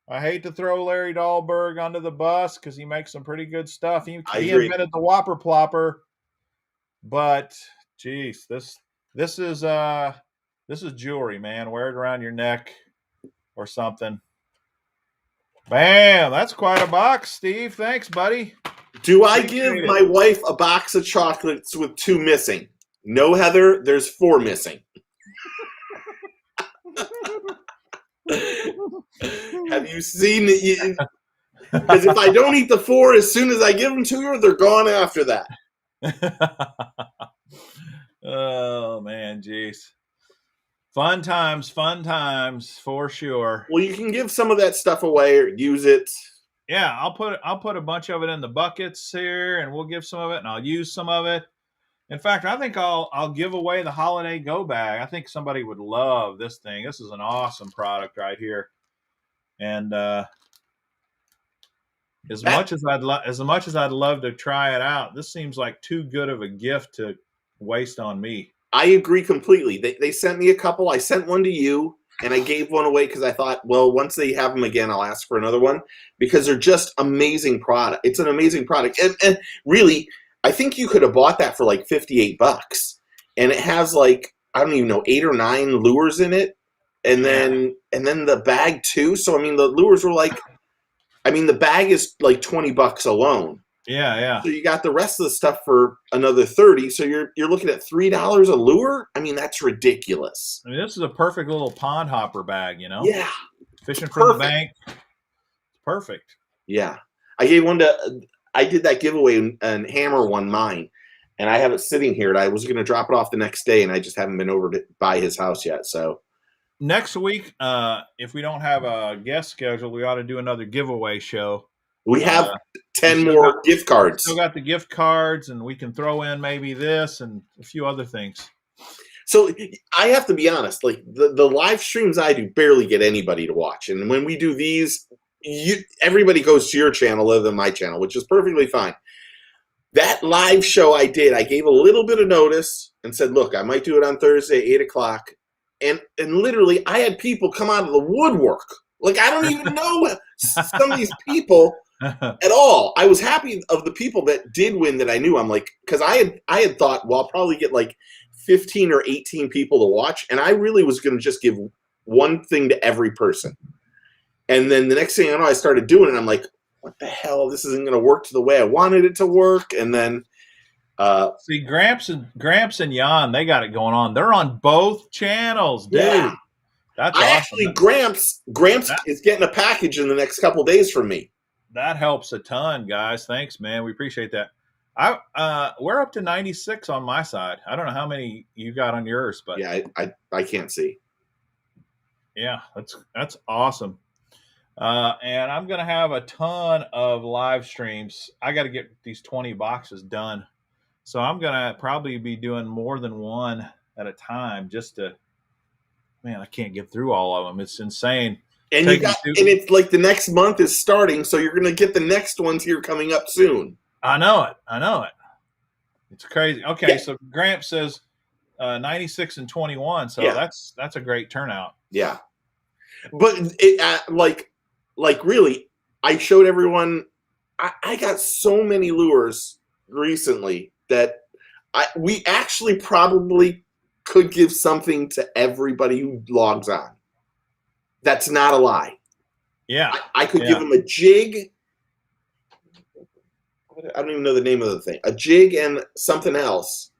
I hate to throw Larry Dahlberg under the bus because he makes some pretty good stuff. He invented the Whopper Plopper, but geez, this is jewelry, man. Wear it around your neck or something. Bam! That's quite a box, Steve. Thanks, buddy. Do I give Appreciate it. my wife a box of chocolates with 2 missing? No, Heather, there's 4 missing. Have you seen it? Because if I don't eat the 4 as soon as I give them to her, they're gone after that. Oh man, jeez. Fun times for sure. Well, you can give some of that stuff away or use it. Yeah, I'll put a bunch of it in the buckets here, and we'll give some of it, and I'll use some of it. In fact, I think I'll give away the holiday go bag. I think somebody would love this thing. This is an awesome product right here, and as much as I'd love to try it out, this seems like too good of a gift to waste on me. I agree completely. They sent me a couple. I sent one to you, and I gave one away because I thought, well, once they have them again, I'll ask for another one because they're just amazing product. It's an amazing product, and really, I think you could have bought that for like $58, and it has like I don't even know 8 or 9 lures in it, and then the bag too. So I mean, the lures were like, I mean, the bag is like $20 alone. Yeah. So you got the rest of the stuff for another 30. So you're looking at $3 a lure. I mean, that's ridiculous. I mean, this is a perfect little pond hopper bag, you know? Yeah. Fishing from the bank. Perfect. Yeah. I did that giveaway and Hammer won mine. And I have it sitting here and I was going to drop it off the next day and I just haven't been over to by his house yet. So next week, if we don't have a guest schedule, we ought to do another giveaway show. We have 10 more gift cards. Still got the gift cards, and we can throw in maybe this and a few other things. So I have to be honest, like the live streams I do barely get anybody to watch. And when we do these, everybody goes to your channel other than my channel, which is perfectly fine. That live show I did, I gave a little bit of notice and said, look, I might do it on Thursday, 8 o'clock. And literally, I had people come out of the woodwork. Like, I don't even know some of these people at all. I was happy of the people that did win that I knew. I'm like, because I had thought, well, I'll probably get like 15 or 18 people to watch. And I really was going to just give one thing to every person. And then the next thing I know, I started doing it. I'm like, what the hell? This isn't going to work the way I wanted it to work. And then see, Gramps and Jan, they got it going on. They're on both channels, dude. Yeah. That's awesome. Actually, Gramps is getting a package in the next couple of days from me. That helps a ton, guys. Thanks, man. We appreciate that. We're up to 96 on my side. I don't know how many you got on yours, but yeah, I can't see. Yeah, that's awesome. And I'm gonna have a ton of live streams. I got to get these 20 boxes done, so I'm gonna probably be doing more than one at a time. Just to, man, I can't get through all of them. It's insane. And and it's like the next month is starting, so you're gonna get the next ones here coming up soon. I know it. It's crazy. Okay, yeah. So Gramps says 96 and 21. So yeah. That's a great turnout. Yeah, but it like really, I showed everyone. I got so many lures recently that we actually probably could give something to everybody who logs on. That's not a lie. Yeah. I could give them a jig. I don't even know the name of the thing. A jig and something else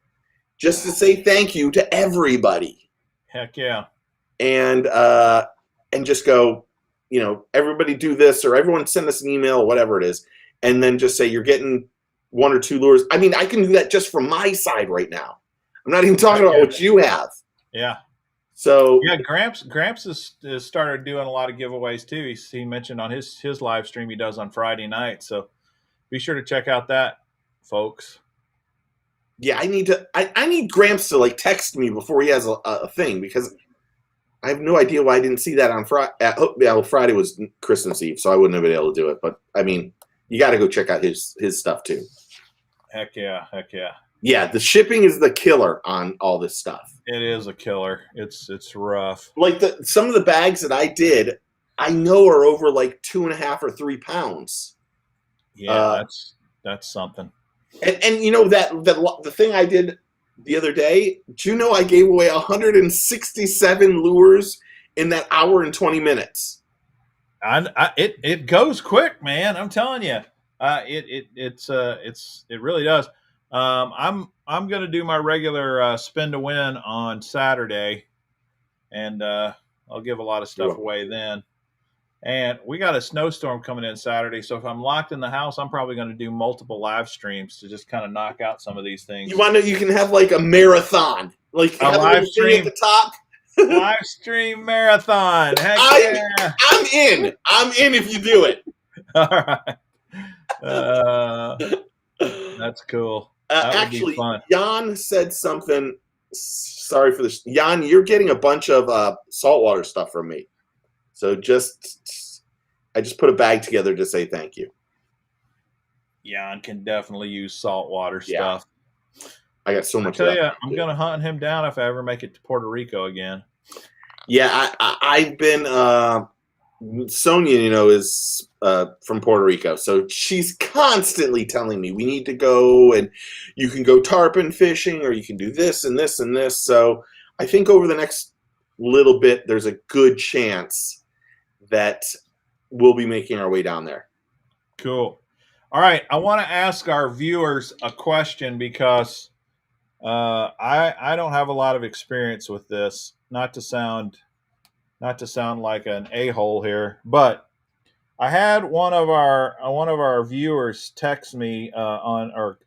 just to say thank you to everybody. Heck yeah. And just go, everybody do this or everyone send us an email or whatever it is. And then just say you're getting 1 or 2 lures. I mean, I can do that just from my side right now. I'm not even talking about what you have. Yeah. So yeah, Gramps has started doing a lot of giveaways too. He mentioned on his live stream he does on Friday night. So be sure to check out that, folks. Yeah, I need Gramps to like text me before he has a thing because I have no idea why I didn't see that on Friday. Friday was Christmas Eve, so I wouldn't have been able to do it. But I mean, you got to go check out his stuff too. Heck yeah. Yeah, the shipping is the killer on all this stuff. It is a killer. It's rough. Like some of the bags that I did, I know are over like 2.5 or 3 pounds. Yeah, that's something. And the thing I did the other day, do you know I gave away 167 lures in that hour and 20 minutes? It goes quick, man. I'm telling you, it really does. I'm gonna do my regular spin to win on Saturday, and I'll give a lot of stuff Cool. away then. And we got a snowstorm coming in Saturday, so if I'm locked in the house, I'm probably going to do multiple live streams to just kind of knock out some of these You things. want to? You can have like a marathon, like A have a live little thing at stream, the top. live stream marathon. Heck I'm yeah! I'm in. I'm in if you do it. All right, that's cool. That would be Actually, fun. Jan said something. Sorry for this, Jan. You're getting a bunch of saltwater stuff from me. So I just put a bag together to say thank you. Jan can definitely use saltwater Yeah, stuff. I got so I much tell left. you, I'm going to hunt him down if I ever make it to Puerto Rico again. Yeah, I've been. Sonia, is from Puerto Rico, so she's constantly telling me we need to go, and you can go tarpon fishing, or you can do this and this and this. So I think over the next little bit, there's a good chance that we'll be making our way down there. Cool. All right, I want to ask our viewers a question because I don't have a lot of experience with this. Not to sound like an a-hole here, but I had one of our viewers text me on our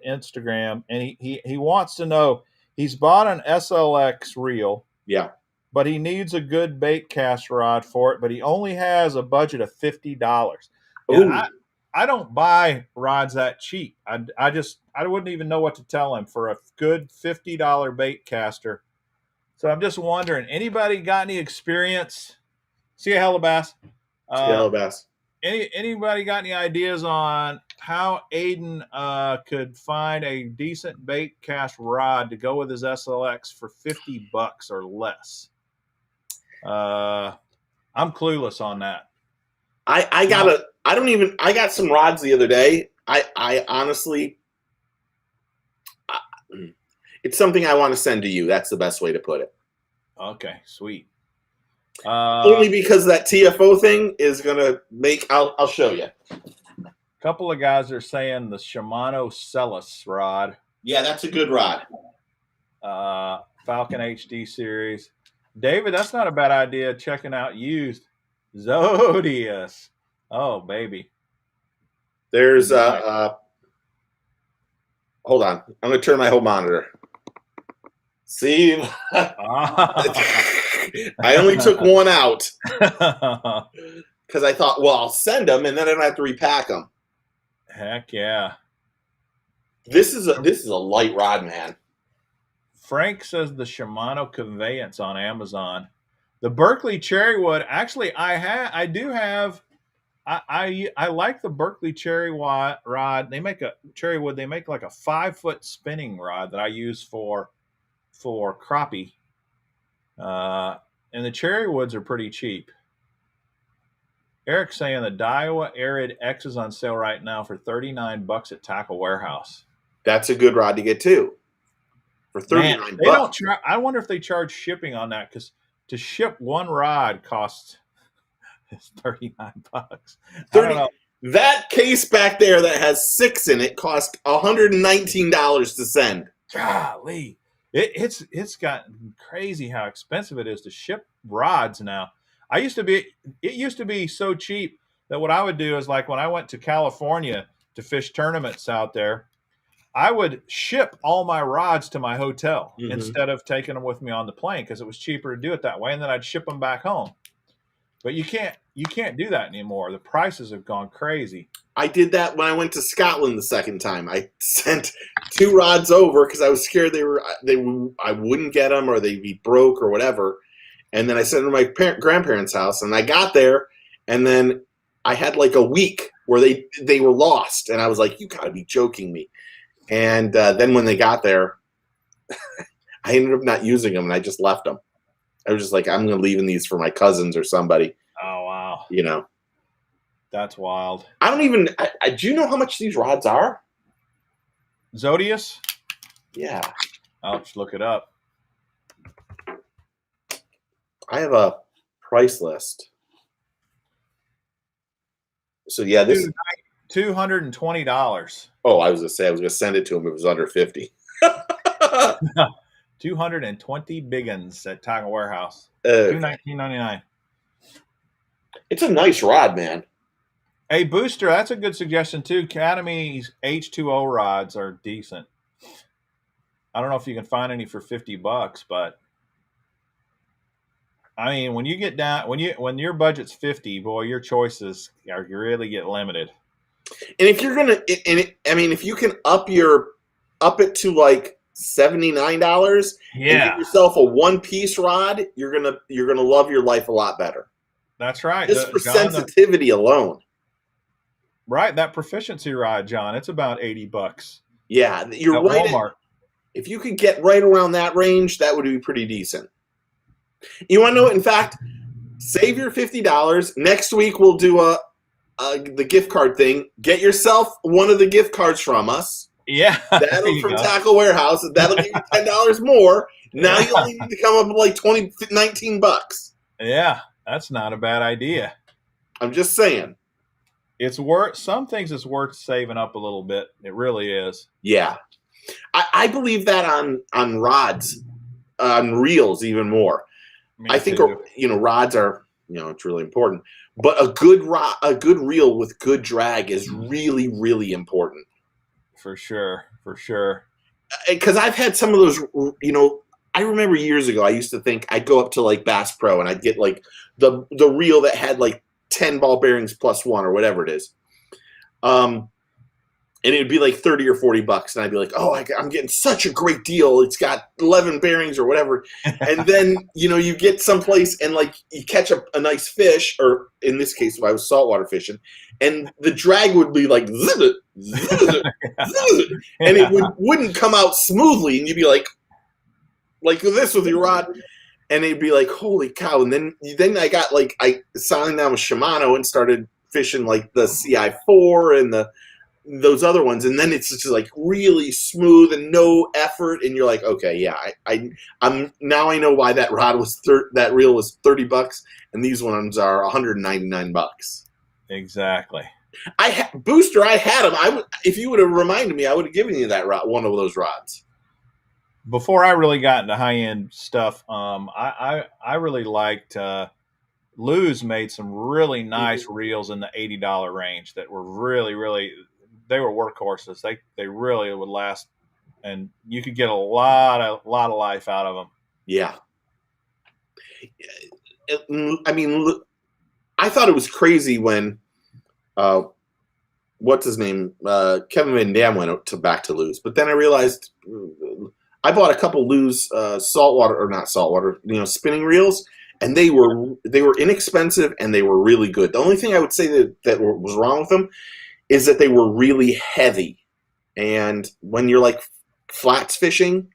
Instagram, and he wants to know, he's bought an SLX reel, Yeah. but he needs a good bait cast rod for it, but he only has a budget of $50. And Oh, I don't buy rods that cheap. I wouldn't even know what to tell him for a good $50 bait caster. So I'm just wondering, anybody got any experience? See a hella bass. yellow bass. Anybody got any ideas on how Aiden could find a decent bait cast rod to go with his SLX for $50 or less? I'm clueless on that. I got some rods the other day. I honestly, it's something I want to send to you. That's the best way to put it. Okay, sweet. Only because that TFO thing is gonna make. I'll show you. A couple of guys are saying the Shimano Celis rod. Yeah, that's a good rod. Falcon HD series. David, that's not a bad idea. Checking out used Zodius. Oh, baby. There's hold on. I'm gonna turn my whole monitor. See, I only took one out because I thought, well, I'll send them and then I don't have to repack them. Heck yeah. This is a light rod, man. Frank says the Shimano Conveyance on Amazon. The Berkeley Cherrywood. Actually, I do have. I like the Berkeley Cherry rod. They make a Cherrywood. They make like a 5-foot spinning rod that I use for crappie. And the Cherrywoods are pretty cheap. Eric's saying the Daiwa Arid X is on sale right now for $39 at Tackle Warehouse. That's a good rod to get too. For $39. I wonder if they charge shipping on that, because to ship one rod costs $39. I don't know. That case back there that has 6 in it cost $119 to send. Golly, it's gotten crazy how expensive it is to ship rods now. It used to be so cheap that what I would do is, like, when I went to California to fish tournaments out there, I would ship all my rods to my hotel instead of taking them with me on the plane, because it was cheaper to do it that way, and then I'd ship them back home. But you can't do that anymore. The prices have gone crazy. I did that when I went to Scotland the second time. I sent 2 rods over because I was scared I wouldn't get them or they'd be broke or whatever. And then I sent them to my grandparents' house, and I got there, and then I had like a week where they were lost, and I was like, "You got to be joking me!" And then when they got there, I ended up not using them, and I just left them. I was just like, I'm going to leave these for my cousins or somebody. Oh, wow. That's wild. I don't even, do you know how much these rods are? Zodius? Yeah. I'll just look it up. I have a price list. So yeah, this. Dude, $220. Oh, I was gonna say I was gonna send it to him if it was under 50. 220 biggins at Tiger Warehouse. Okay. 219.99. It's a nice rod, man. Hey, Booster, that's a good suggestion too. Academy's H2O rods are decent. I don't know if you can find any for $50, but I mean, when you get down, when your budget's 50, boy, your choices are really get limited. And if you're gonna, I mean, if you can up it to like $79 and get Yeah, yourself a one piece rod, you're gonna love your life a lot better. that's right, Just for John. sensitivity alone. Right, that proficiency rod, John. It's about $80 Yeah, you're at right. Walmart. If you could get right around that range, that would be pretty decent. You want to know? In fact, save your $50. Next week we'll do the gift card thing. Get yourself one of the gift cards from us. Yeah, there That'll you from go. Tackle Warehouse. That'll give you $10 more. Now you only need to come up with like 20, $19. Yeah, that's not a bad idea. I'm just saying. It's worth some things. It's worth saving up a little bit. It really is. Yeah, I believe that on rods, on reels even more. Me I think too. rods are it's really important, but a good reel with good drag is really really important. For sure. For sure. Because I've had some of those. I remember years ago I used to think I'd go up to like Bass Pro and I'd get like the reel that had like 10 ball bearings plus one or whatever it is. And it would be like 30 or $40, and I'd be like, "Oh, I'm getting such a great deal. It's got 11 bearings or whatever." And then you get someplace and like you catch a nice fish, or in this case, if I was saltwater fishing, and the drag would be like, zzz, zzz, zzz, and it wouldn't come out smoothly, and you'd be like this with your rod, and it'd be like, "Holy cow!" And then I signed down with Shimano and started fishing like the CI4 and those other ones, and then it's just like really smooth and no effort, and you're like, okay, yeah, I'm now I know why that that reel was $30, and these ones are $199. Exactly. Booster, I had them. If you would have reminded me, I would have given you that one of those rods. Before I really got into high end stuff, I really liked. Lou's made some really nice reels in the $80 range that were really really. They were workhorses. They really would last, and you could get a lot of life out of them. Yeah. I mean, I thought it was crazy when, what's his name, Kevin Van Dam went back to Lou's, but then I realized I bought a couple Lou's spinning reels, and they were inexpensive and they were really good. The only thing I would say that was wrong with them is that they were really heavy. And when you're like flats fishing,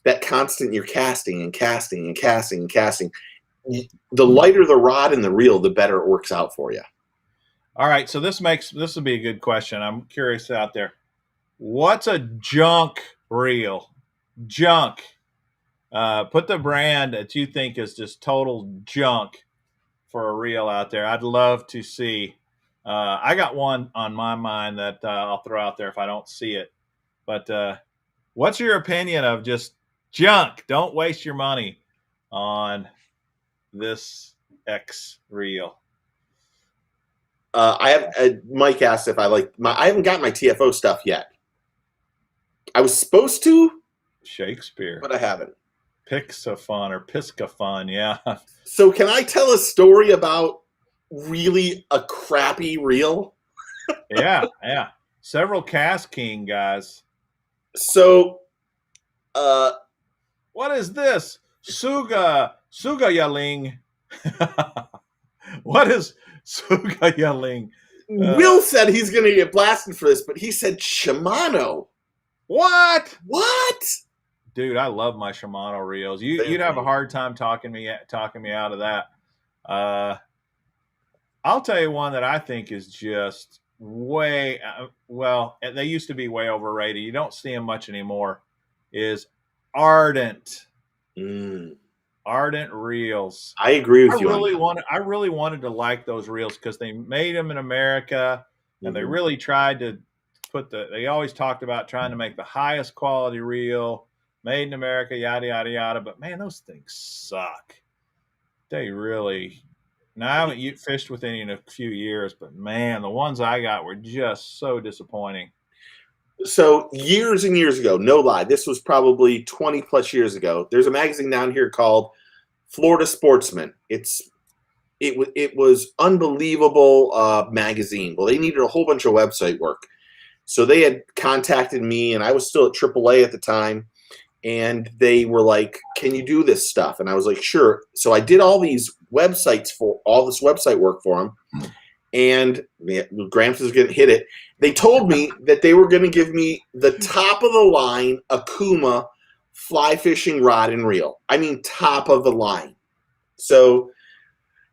that constant you're casting and casting and casting and casting, the lighter the rod and the reel, the better it works out for you. All right, so this would be a good question. I'm curious out there. What's a junk reel? Junk. Put the brand that you think is just total junk for a reel out there. I'd love to see. I got one on my mind that I'll throw out there if I don't see it. But what's your opinion of just junk? Don't waste your money on this X reel. Mike asked if I haven't got my TFO stuff yet. I was supposed to, Shakespeare, but I haven't. Pixaphon or Piscaphon, yeah. So can I tell a story about really a crappy reel? Yeah. Several Cast King guys. So, what is this? Suga Yaling. What is Suga Yaling? Will said he's going to get blasted for this, but he said Shimano. What? Dude, I love my Shimano reels. You'd have a hard time talking me out of that. I'll tell you one that I think is just way they used to be way overrated. You don't see them much anymore. Is Ardent. Ardent reels. I agree with you on that. I really wanted to like those reels because they made them in America, and they Mm-hmm. really tried to they always talked about trying to make the highest quality reel, made in America, yada yada yada. But man, those things suck. They really. Now I haven't fished with any in a few years, but man, the ones I got were just so disappointing. So years and years ago, no lie, this was probably 20 plus years ago. There's a magazine down here called Florida Sportsman. It was unbelievable magazine. Well, they needed a whole bunch of website work. So they had contacted me, and I was still at AAA at the time. And they were like, "Can you do this stuff?" And I was like, "Sure." So I did all these websites for all this website work for them. And Gramps is going to hit it. They told me that they were going to give me the top of the line Akuma fly fishing rod and reel. I mean, top of the line. So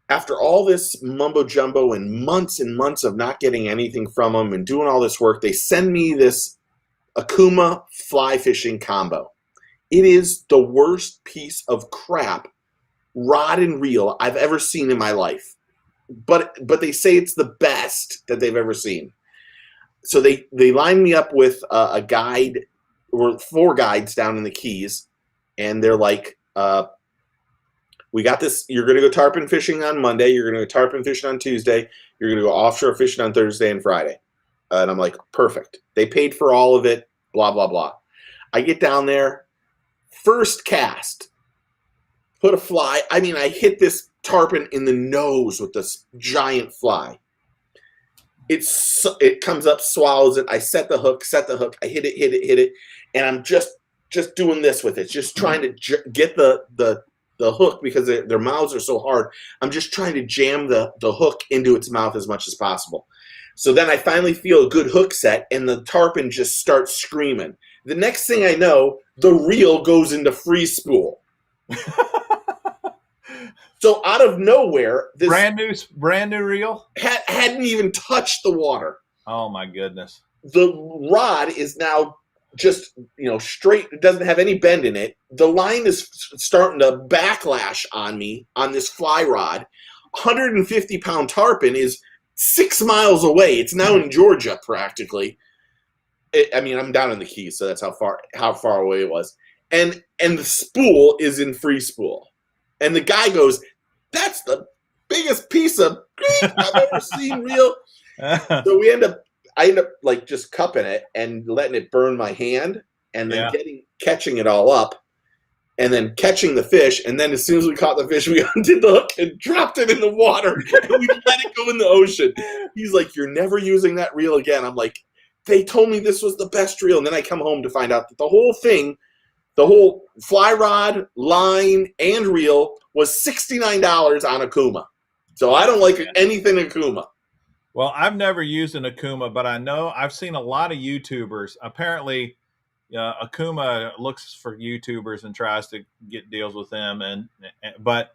after all this mumbo jumbo and months of not getting anything from them and doing all this work, they send me this Akuma fly fishing combo. It is the worst piece of crap rod and reel I've ever seen in my life. But they say it's the best that they've ever seen. So they lined me up with a guide or 4 guides down in the Keys, and they're like, "We got this. You're going to go tarpon fishing on Monday. You're going to go tarpon fishing on Tuesday. You're going to go offshore fishing on Thursday and Friday." And I'm like, "Perfect." They paid for all of it. Blah blah blah. I get down there, first cast, put a fly. I mean, I hit this tarpon in the nose with this giant fly. It comes up, swallows it. I set the hook. I hit it, and I'm just doing this with it, just trying to get the hook because their mouths are so hard. I'm just trying to jam the hook into its mouth as much as possible. So then I finally feel a good hook set, and the tarpon just starts screaming. The next thing I know, the reel goes into free spool. So out of nowhere, this brand new reel hadn't even touched the water. Oh my goodness! The rod is now just straight. It doesn't have any bend in it. The line is starting to backlash on me on this fly rod. 150-pound tarpon is 6 miles away. It's now in Georgia practically. I mean, I'm down in the Keys, so that's how far away it was. And the spool is in free spool. And the guy goes, "That's the biggest piece of grease I've ever seen reel." So I end up like just cupping it and letting it burn my hand, and then catching it all up, and then catching the fish. And then as soon as we caught the fish, we undid the hook and dropped it in the water, and we let it go in the ocean. He's like, "You're never using that reel again." I'm like, "They told me this was the best reel." And then I come home to find out that the whole thing, the whole fly rod, line, and reel was $69 on Akuma. So I don't like anything Akuma. Well, I've never used an Akuma, but I know I've seen a lot of YouTubers. Apparently, Akuma looks for YouTubers and tries to get deals with them. But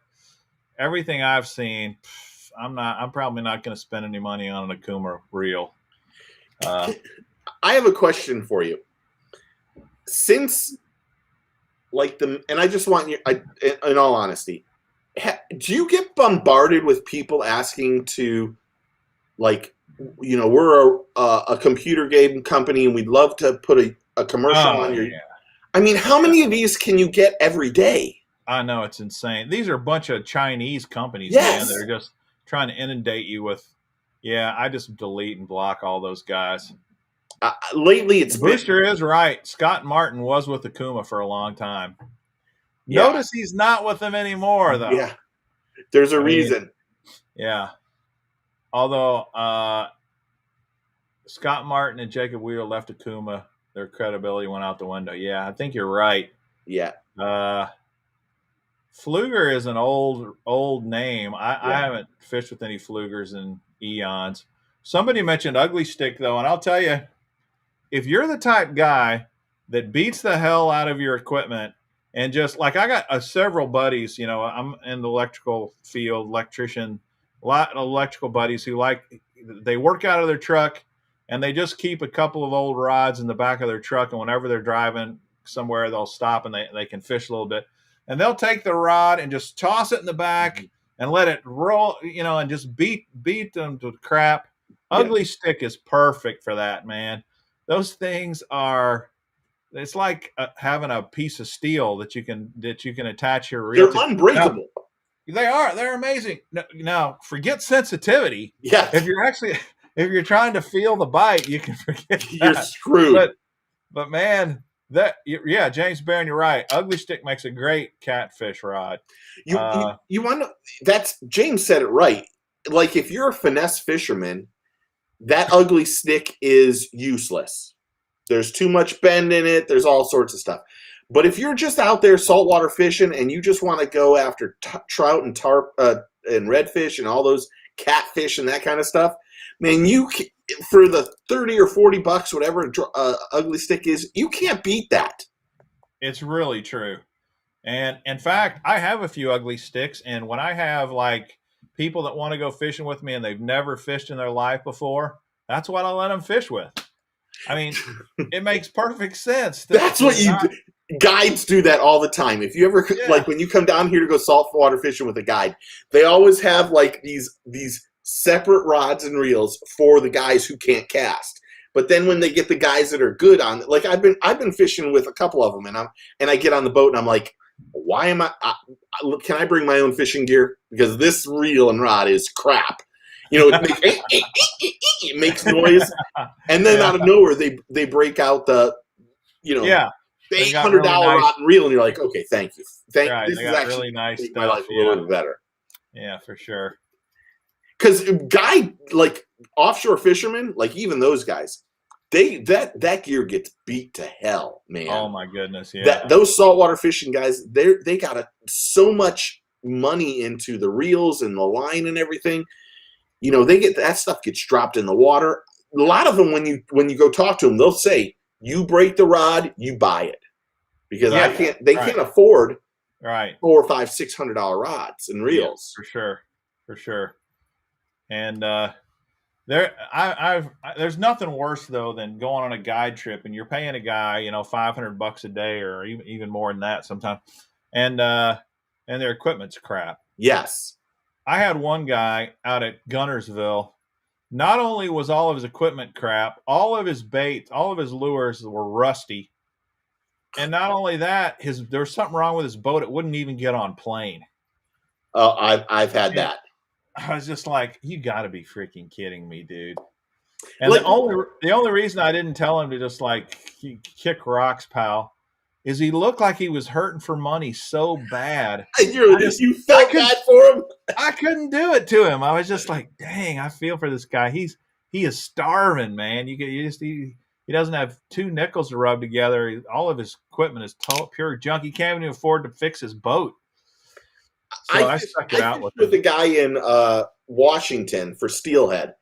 everything I've seen, I'm probably not going to spend any money on an Akuma reel. I have a question for you. Since and I just want you, in all honesty, do you get bombarded with people asking to, we're a computer game company and we'd love to put a commercial on your. Yeah. I mean, how many of these can you get every day? I know, it's insane. These are a bunch of Chinese companies, man. They're just trying to inundate you with. Yeah, I just delete and block all those guys. Lately, Booster is right. Scott Martin was with Akuma for a long time. Yeah. Notice he's not with them anymore, though. Yeah, there's a reason. Yeah. Although Scott Martin and Jacob Wheeler left Akuma, their credibility went out the window. Yeah, I think you're right. Yeah. Fluger is an old name. I haven't fished with any Flugers in eons. Somebody mentioned Ugly Stick, though, and I'll tell you, if you're the type guy that beats the hell out of your equipment and just like I got several buddies, I'm in the electrical field, electrician, a lot of electrical buddies who they work out of their truck and they just keep a couple of old rods in the back of their truck. And whenever they're driving somewhere, they'll stop and they can fish a little bit. and they'll take the rod and just toss it in the back and let it roll, and just beat them to crap. Yeah. Ugly stick is perfect for that, man. Those things are. It's like having a piece of steel that you can attach your reel They're to. Now, unbreakable. they're amazing. Now, forget sensitivity. Yeah. If you're trying to feel the bite, you can forget You're that. screwed. But man, James Barron, you're right. Ugly stick makes a great catfish rod. You want to? That's James said it right. Like if you're a finesse fisherman, that ugly stick is useless. There's too much bend in it. There's all sorts of stuff. But if you're just out there saltwater fishing and you just want to go after trout and and redfish and all those catfish and that kind of stuff, man, for the 30 or 40 bucks, whatever ugly stick is, you can't beat that. It's really true. And in fact, I have a few ugly sticks. And when I have like people that want to go fishing with me and they've never fished in their life before, that's what I let them fish with. I mean, it makes perfect sense. That's what guides do that all the time. If you ever like when you come down here to go saltwater fishing with a guide, they always have like these separate rods and reels for the guys who can't cast. But then when they get the guys that are good on, like I've been fishing with a couple of them, and I get on the boat and I'm like, why am can I bring my own fishing gear? Because this reel and rod is crap. It makes noise, and then out of nowhere they break out the $800 rod and reel, and you're like, okay, thank you, this is actually really nice make stuff. My life a little bit better. Yeah, for sure. Because like offshore fishermen, like even those guys, that gear gets beat to hell, man. Oh my goodness, yeah. Those saltwater fishing guys, they got so much money into the reels and the line and everything. They get that stuff gets dropped in the water. A lot of them, when you go talk to them, they'll say, "You break the rod, you buy it," because they can't afford $400, $500, $600 rods and reels. Yeah, for sure. And there's nothing worse though than going on a guide trip and you're paying a guy, $500 a day or even more than that sometimes, and their equipment's crap. Yes. I had one guy out at Gunnersville. Not only was all of his equipment crap, all of his baits, all of his lures were rusty. And not only that, there was something wrong with his boat. It wouldn't even get on plane. Oh, I've had that. I was just like, you got to be freaking kidding me, dude. And the only reason I didn't tell him to just like kick rocks, pal, is he looked like he was hurting for money so bad. You felt bad for him? I couldn't do it to him. I was just like, dang, I feel for this guy. He is starving, man. He doesn't have 2 nickels to rub together. All of his equipment is pure junk. He can't even afford to fix his boat. So I stuck it out with a guy in Washington for steelhead.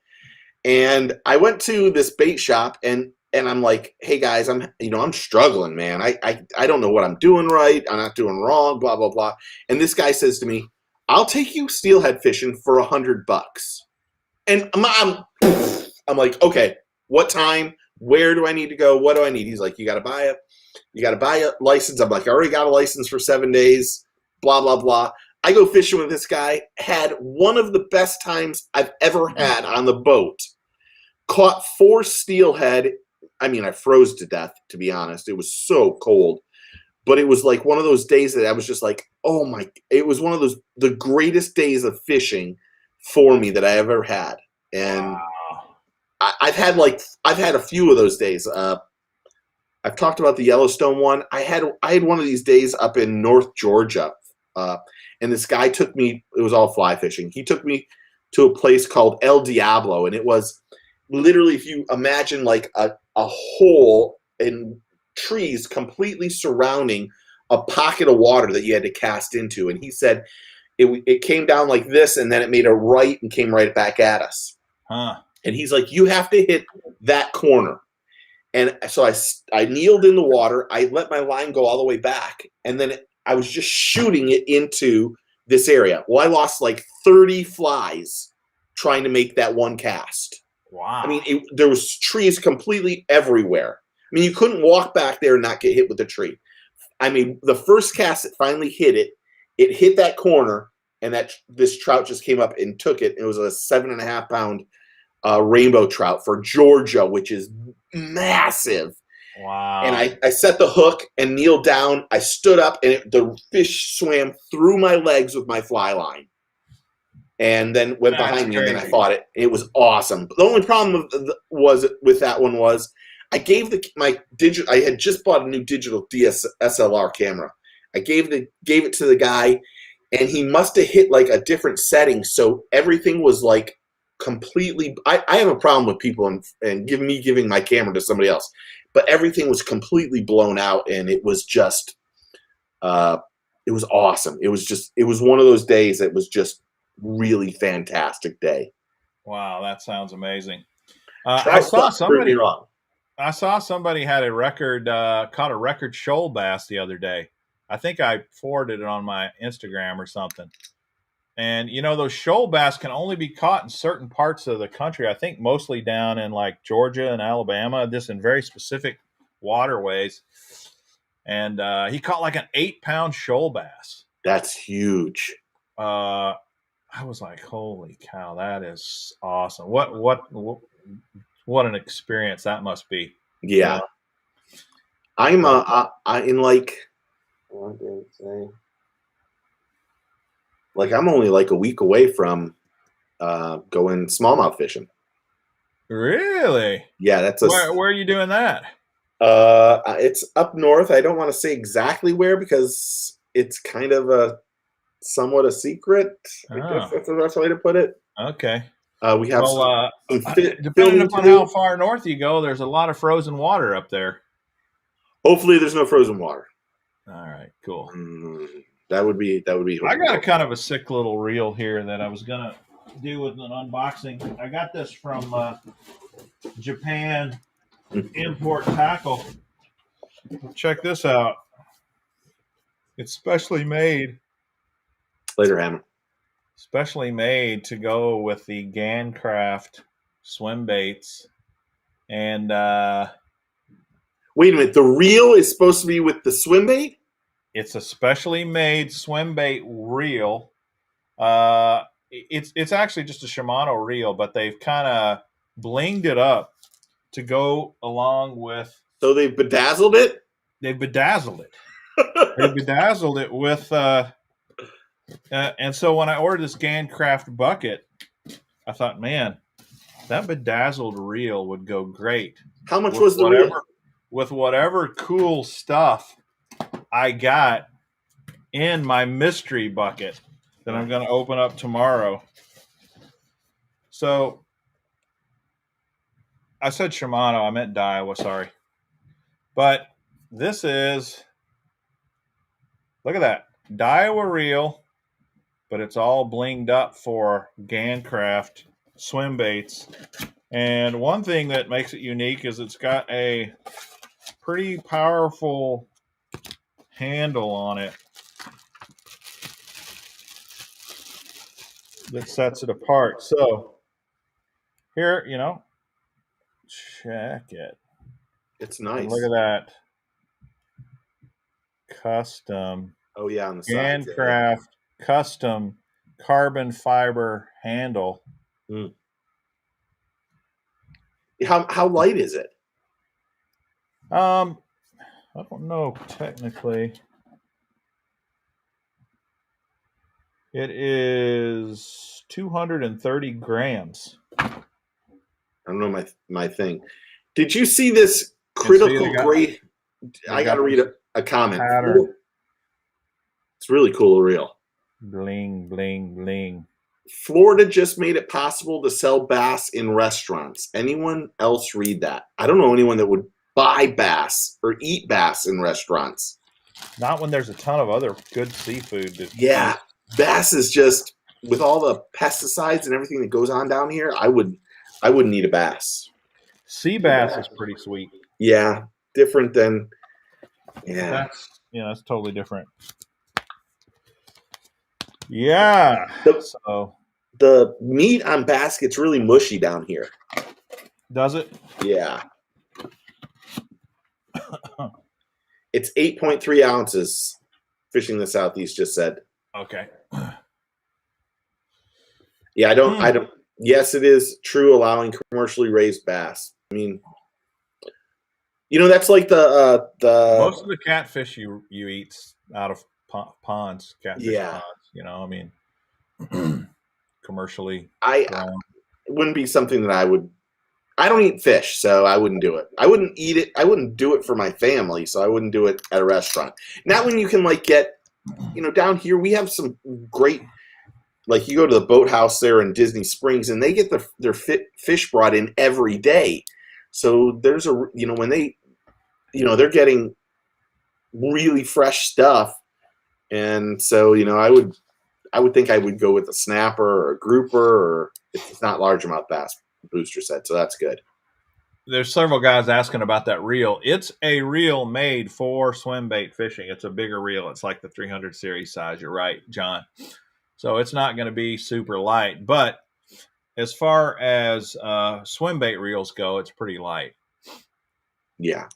And I went to this bait shop and I'm like, hey guys, I'm struggling, man. I don't know what I'm doing right. I'm not doing wrong, blah, blah, blah. And this guy says to me, I'll take you steelhead fishing for $100. And I'm like, okay, what time? Where do I need to go? What do I need? He's like, you got to buy a license. I'm like, I already got a license for 7 days, blah, blah, blah. I go fishing with this guy, had one of the best times I've ever had on the boat. Caught 4 steelhead. I mean, I froze to death, to be honest. It was so cold. But it was like one of those days that I was just like, oh my, it was one of the greatest days of fishing for me that I ever had. And wow. I've had a few of those days. I've talked about the Yellowstone one. I had one of these days up in North Georgia. And this guy took me, it was all fly fishing. He took me to a place called El Diablo. And it was literally, if you imagine like a hole in trees completely surrounding a pocket of water that you had to cast into. And he said it came down like this and then it made a right and came right back at us. Huh. And he's like, you have to hit that corner. And so I kneeled in the water. I let my line go all the way back. And then I was just shooting it into this area. Well, I lost like 30 flies trying to make that one cast. Wow. I mean, there was trees completely everywhere. I mean, you couldn't walk back there and not get hit with a tree. I mean, the first cast that finally hit it, it hit that corner, and this trout just came up and took it. It was a 7.5 pound rainbow trout for Georgia, which is massive. And Wow. I set the hook and kneeled down. I stood up, and the fish swam through my legs with my fly line, and then went That's behind me, and then I crazy. fought it. It was awesome. The only problem with that one was I gave my digital. I had just bought a new digital DSLR camera. I gave it to the guy, and he must have hit like a different setting, so everything was like completely. I have a problem with people and giving my camera to somebody else, but everything was completely blown out, and it was just. It was awesome. It was one of those days that was just really fantastic day. Wow, that sounds amazing. Trout sucks, prove me wrong. I saw somebody had a record, caught a record shoal bass the other day. I think I forwarded it on my Instagram or something. And you know, those shoal bass can only be caught in certain parts of the country. I think mostly down in like Georgia and Alabama, just in very specific waterways. And he caught like an 8-pound shoal bass. That's huge. I was like, holy cow, that is awesome. What an experience that must be. Yeah. You know? I'm in like, what did I say? Like I'm only like a week away from going smallmouth fishing. Really? Yeah, that's Where are you doing that? It's up north. I don't want to say exactly where because it's kind of somewhat a secret. I guess that's the best way to put it. Okay. We have depending upon how far north you go, there's a lot of frozen water up there. Hopefully, there's no frozen water. All right, cool. That would be. I got a kind of a sick little reel here that I was gonna do with an unboxing. I got this from Japan Import Tackle. Check this out. It's specially made. Later, Hammer. Specially made to go with the Gancraft swim baits. And wait a minute, the reel is supposed to be with the swim bait? It's a specially made swim bait reel. It's actually just a Shimano reel, but they've kind of blinged it up to go along with. So they've bedazzled it? They've bedazzled it. They've bedazzled it with. And so when I ordered this Gancraft bucket, I thought, man, that bedazzled reel would go great. How much was the reel? With whatever cool stuff I got in my mystery bucket that I'm going to open up tomorrow. So I said Shimano, I meant Daiwa, sorry. But this is, look at that, Daiwa reel, but it's all blinged up for Gancraft swim baits. And one thing that makes it unique is it's got a pretty powerful handle on it that sets it apart. So here, check it. It's nice. And look at that. Custom. Oh, yeah, on the side. Gancraft custom carbon fiber handle. How light is it? I don't know technically. It is 230 grams. I don't know my thing. Did you see this critical grade? I got to read a comment. Pattern. It's really cool reel. Bling, bling, bling. Florida just made it possible to sell bass in restaurants. Anyone else read that? I don't know anyone that would buy bass or eat bass in restaurants. Not when there's a ton of other good seafood. Yeah, bass is just, with all the pesticides and everything that goes on down here, I wouldn't eat a bass. Sea bass is pretty sweet. Yeah, different than, yeah. That's totally different. Yeah. So the meat on bass gets really mushy down here. Does it? Yeah. It's 8.3 ounces. Fishing the Southeast just said. Okay. Yeah, I don't. Yes, it is true allowing commercially raised bass. I mean, that's like Most of the catfish you eat out of ponds, catfish yeah. ponds. I mean, commercially I grown. it wouldn't be something that I would. I don't eat fish, so I wouldn't do it. I wouldn't eat it. I wouldn't do it for my family, so I wouldn't do it at a restaurant. Not when you can get, down here we have some great. Like you go to the boathouse there in Disney Springs, and they get their fish brought in every day. So there's when they, they're getting really fresh stuff, and so I would think I would go with a snapper or a grouper, or if it's not largemouth bass. Booster said, so that's good. There's several guys asking about that reel. It's a reel made for swim bait fishing. It's a bigger reel. It's like the 300 series size. You're right, John. So it's not going to be super light. But as far as swim bait reels go, it's pretty light. Yeah.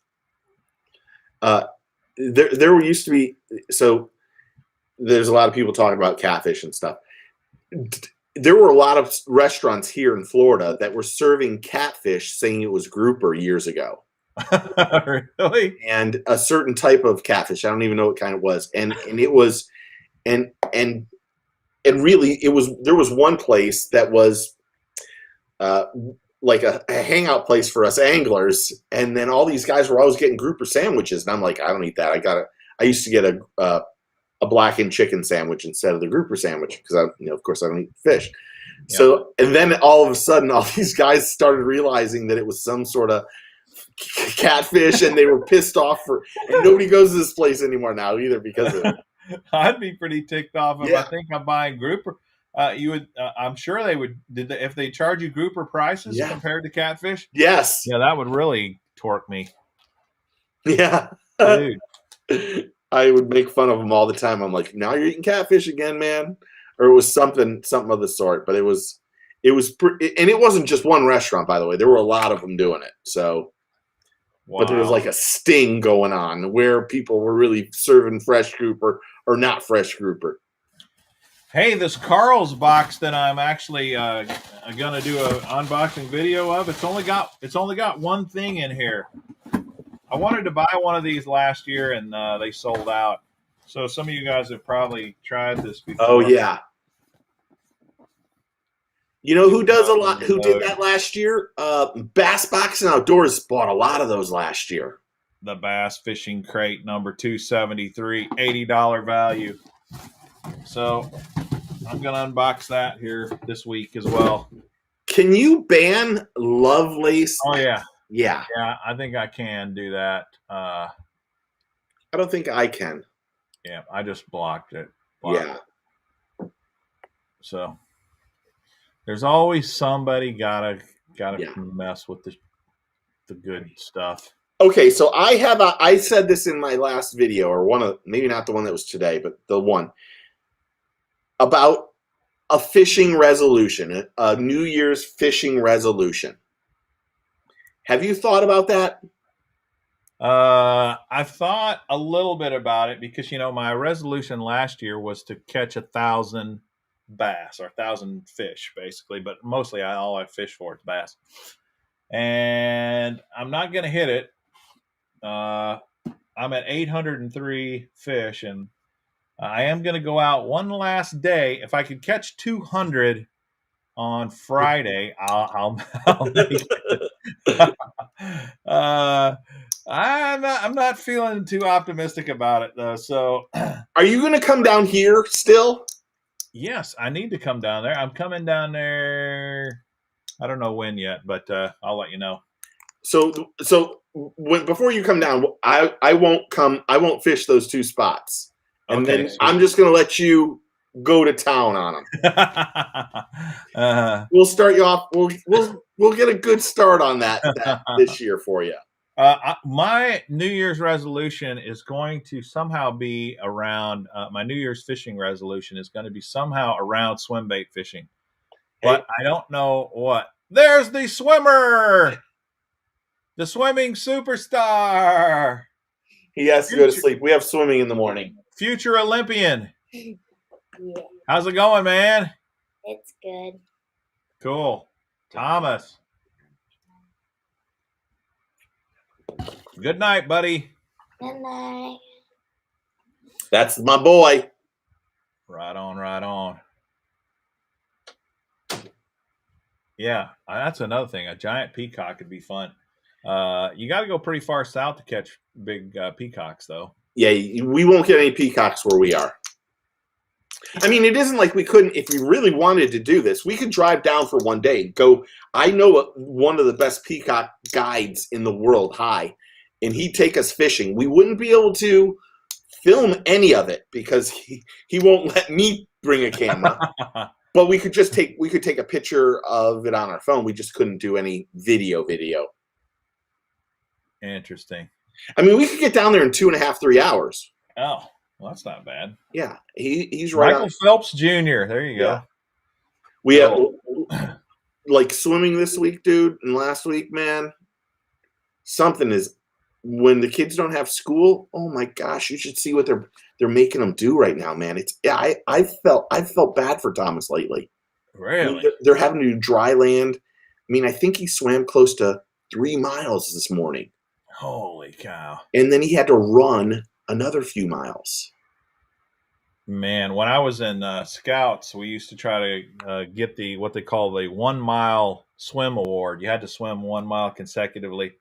There used to be, so there's a lot of people talking about catfish and stuff. There were a lot of restaurants here in Florida that were serving catfish saying it was grouper years ago. Really? And a certain type of catfish. I don't even know what kind it was. And it was, and really it was, there was one place that was like a hangout place for us anglers. And then all these guys were always getting grouper sandwiches. And I'm like, I don't eat that. I used to get a blackened chicken sandwich instead of the grouper sandwich because of course I don't eat fish. Yep. So, and then all of a sudden all these guys started realizing that it was some sort of catfish and they were pissed off and nobody goes to this place anymore now either because of it. I'd be pretty ticked off if I think I'm buying grouper. You would, I'm sure they would, if they charge you grouper prices compared to catfish? Yes. Yeah, that would really torque me. Yeah. Dude. I would make fun of them all the time. I'm like, now you're eating catfish again, man. Or it was something of the sort. But it was, and it wasn't just one restaurant, by the way. There were a lot of them doing it. So, wow. But there was like a sting going on where people were really serving fresh grouper or not fresh grouper. Hey, this Carl's box that I'm actually gonna do an unboxing video of. It's only got one thing in here. I wanted to buy one of these last year, and they sold out. So some of you guys have probably tried this before. Oh, yeah. You know who does a lot? Who did that last year? Bass Box and Outdoors bought a lot of those last year. The Bass Fishing Crate number 273, $80 value. So I'm going to unbox that here this week as well. Can you ban Lovelace? Oh, yeah. Yeah. Yeah, I think I can do that. I don't think I can. Yeah, I just blocked it. Yeah. So there's always somebody gotta mess with the good stuff. Okay, so I said this in my last video, or maybe not the one that was today, but the one about a fishing resolution, a New Year's fishing resolution. Have you thought about that? I've thought a little bit about it because, my resolution last year was to catch 1,000 bass or 1,000 fish, basically, but mostly all I fish for is bass. And I'm not going to hit it. I'm at 803 fish, and I am going to go out one last day. If I could catch 200 on Friday, I'll make it. I'm not feeling too optimistic about it though. So, are you going to come down here still? Yes, I need to come down there. I'm coming down there. I don't know when yet, but I'll let you know. So before you come down, I won't come. I won't fish those two spots, and then sweet. I'm just going to let you go to town on them. We'll start you off. We'll get a good start on that this year for you. My New Year's resolution is going to somehow be around my New Year's fishing resolution is going to be somehow around swim bait fishing, but I don't know what. There's the swimmer, the swimming superstar. He has to go to Future, sleep. We have swimming in the morning. future Olympian. Yeah, How's it going, man? it's good. Cool. Thomas. Good night, buddy. Good night. That's my boy. Right on, right on. Yeah, that's another thing. A giant peacock could be fun. You got to go pretty far south to catch big peacocks, though. Yeah, we won't get any peacocks where we are. I mean, it isn't like we couldn't, if we really wanted to do this, we could drive down for one day. Go, I know one of the best peacock guides in the world, Hi, and he'd take us fishing. We wouldn't be able to film any of it because he won't let me bring a camera. But we could take a picture of it on our phone. We just couldn't do any video. Interesting. I mean, we could get down there in 2.5, 3 hours. Oh, well, that's not bad. Yeah, he's right. Michael Phelps Jr. There you go. Yeah. We have like swimming this week, dude, and last week, man. Something is when the kids don't have school. Oh my gosh, you should see what they're making them do right now, man. It's I felt bad for Thomas lately. Really? I mean, they're having to do dry land. I mean, I think he swam close to 3 miles this morning. Holy cow! And then he had to run another few miles. Man, when I was in Scouts, we used to try to get what they call the 1 mile swim award. You had to swim 1 mile consecutively,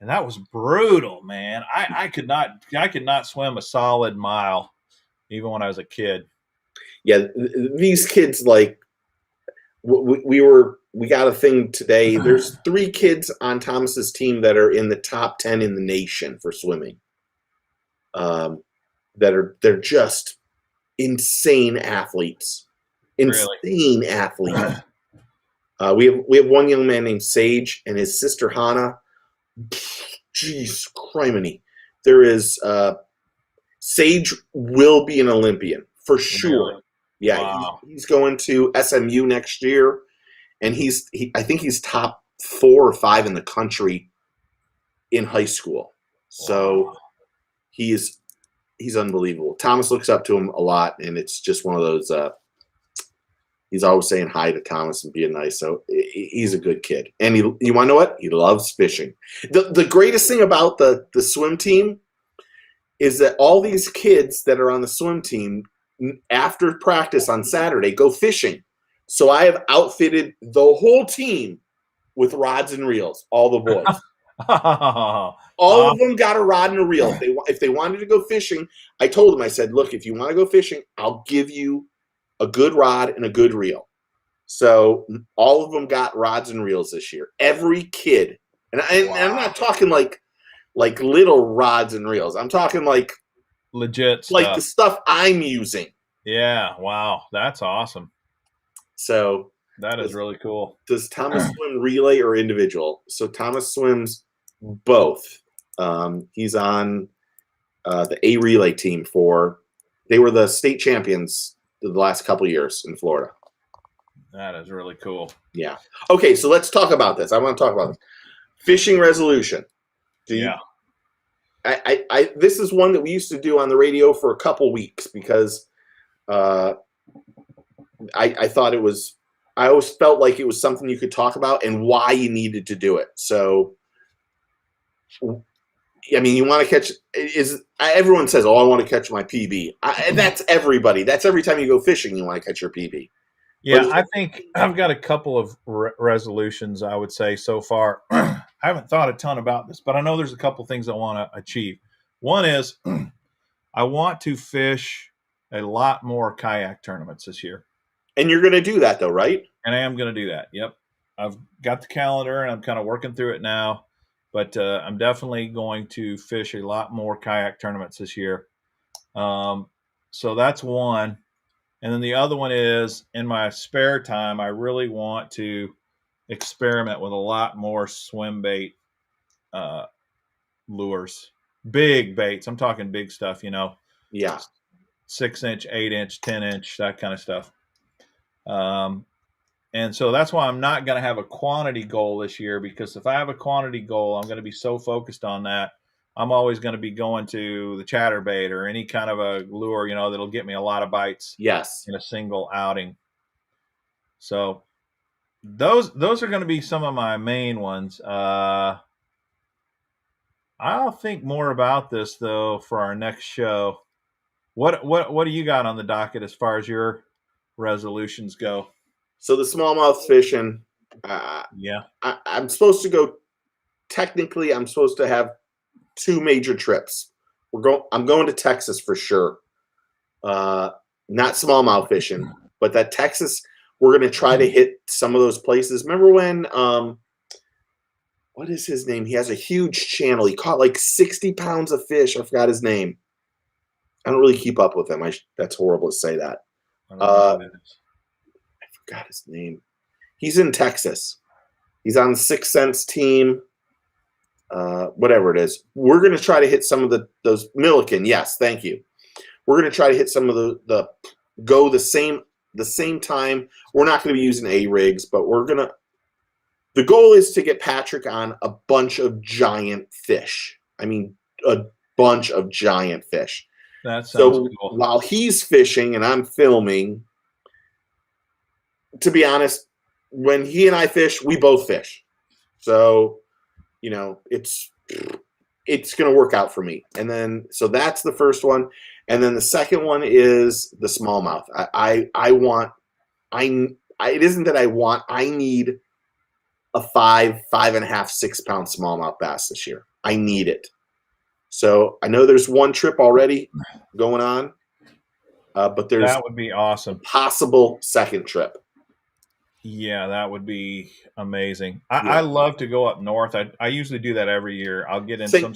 and that was brutal, man. I could not swim a solid mile, even when I was a kid. Yeah, these kids, like we got a thing today. There's 3 kids on Thomas's team that are in the top 10 in the nation for swimming. They're just insane athletes. Really? Athletes. We have one young man named Sage and his sister Hannah. Jeez, criminy. There is Sage will be an Olympian for sure. Really? Yeah, Wow. he's going to SMU next year, and I think he's top 4 or 5 in the country in high school. So Wow. he's unbelievable. Thomas looks up to him a lot, and it's just one of those. He's always saying hi to Thomas and being nice. So he's a good kid, and you want to know what? He loves fishing. The greatest thing about the swim team is that all these kids that are on the swim team after practice on Saturday go fishing. So I have outfitted the whole team with rods and reels, all the boys. All of them got a rod and a reel. If they wanted to go fishing, I told them, I said, look, if you want to go fishing, I'll give you a good rod and a good reel. So all of them got rods and reels this year. Every kid. And I'm not talking like little rods and reels. I'm talking like legit stuff. Like the stuff I'm using. Yeah, wow. That's awesome. So that is really cool. Does Thomas swim relay or individual? So Thomas swims both. He's on the A relay team they were the state champions the last couple of years in Florida. That is really cool. Yeah. Okay, so let's talk about this. I want to talk about this. Fishing resolution. This is one that we used to do on the radio for a couple weeks because I thought it was. I always felt like it was something you could talk about and why you needed to do it. So, I mean, you want to catch. Everyone says, "Oh, I want to catch my PB." That's everybody. That's every time you go fishing, you want to catch your PB. Yeah, I think I've got a couple of resolutions, I would say, so far. I haven't thought a ton about this, but I know there's a couple things I want to achieve. One is I want to fish a lot more kayak tournaments this year. And you're going to do that, though, right? And I am going to do that, yep. I've got the calendar, and I'm kind of working through it now. But I'm definitely going to fish a lot more kayak tournaments this year. So that's one. And then the other one is in my spare time, I really want to experiment with a lot more swim bait lures. Big baits. I'm talking big stuff, Yeah. 6-inch, 8-inch, 10-inch, that kind of stuff. And so that's why I'm not going to have a quantity goal this year, because if I have a quantity goal, I'm going to be so focused on that I'm always going to be going to the chatterbait or any kind of a lure, that'll get me a lot of bites Yes. in a single outing. So those are going to be some of my main ones. I'll think more about this though for our next show. What do you got on the docket as far as your resolutions go? So the smallmouth fishing, uh, Yeah. I'm supposed to go. Technically, I'm supposed to have 2 major trips. I'm going to Texas for sure. Not smallmouth fishing, but that Texas. We're going to try to hit some of those places. Remember when? What is his name? He has a huge channel. He caught like 60 pounds of fish. I forgot his name. I don't really keep up with him. That's horrible to say that. I don't know Uh, who that is. I forgot his name. He's in Texas. He's on the Sixth Sense team. Whatever it is, we're going to try to hit some of those Milliken. Yes, thank you. We're going to try to hit some of the go the same time. We're not going to be using A rigs, but the goal is to get Patrick on a bunch of giant fish. I mean, a bunch of giant fish. That sounds So cool. while he's fishing and I'm filming, to be honest, when he and I fish, we both fish. So, it's going to work out for me. And then, so that's the first one. And then the second one is the smallmouth. It isn't that I need a 5.5, 6 pound smallmouth bass this year. I need it. So I know there's one trip already going on, but there's That would be awesome. a possible second trip. Yeah, that would be amazing. I love to go up north. I usually do that every year. I'll get in some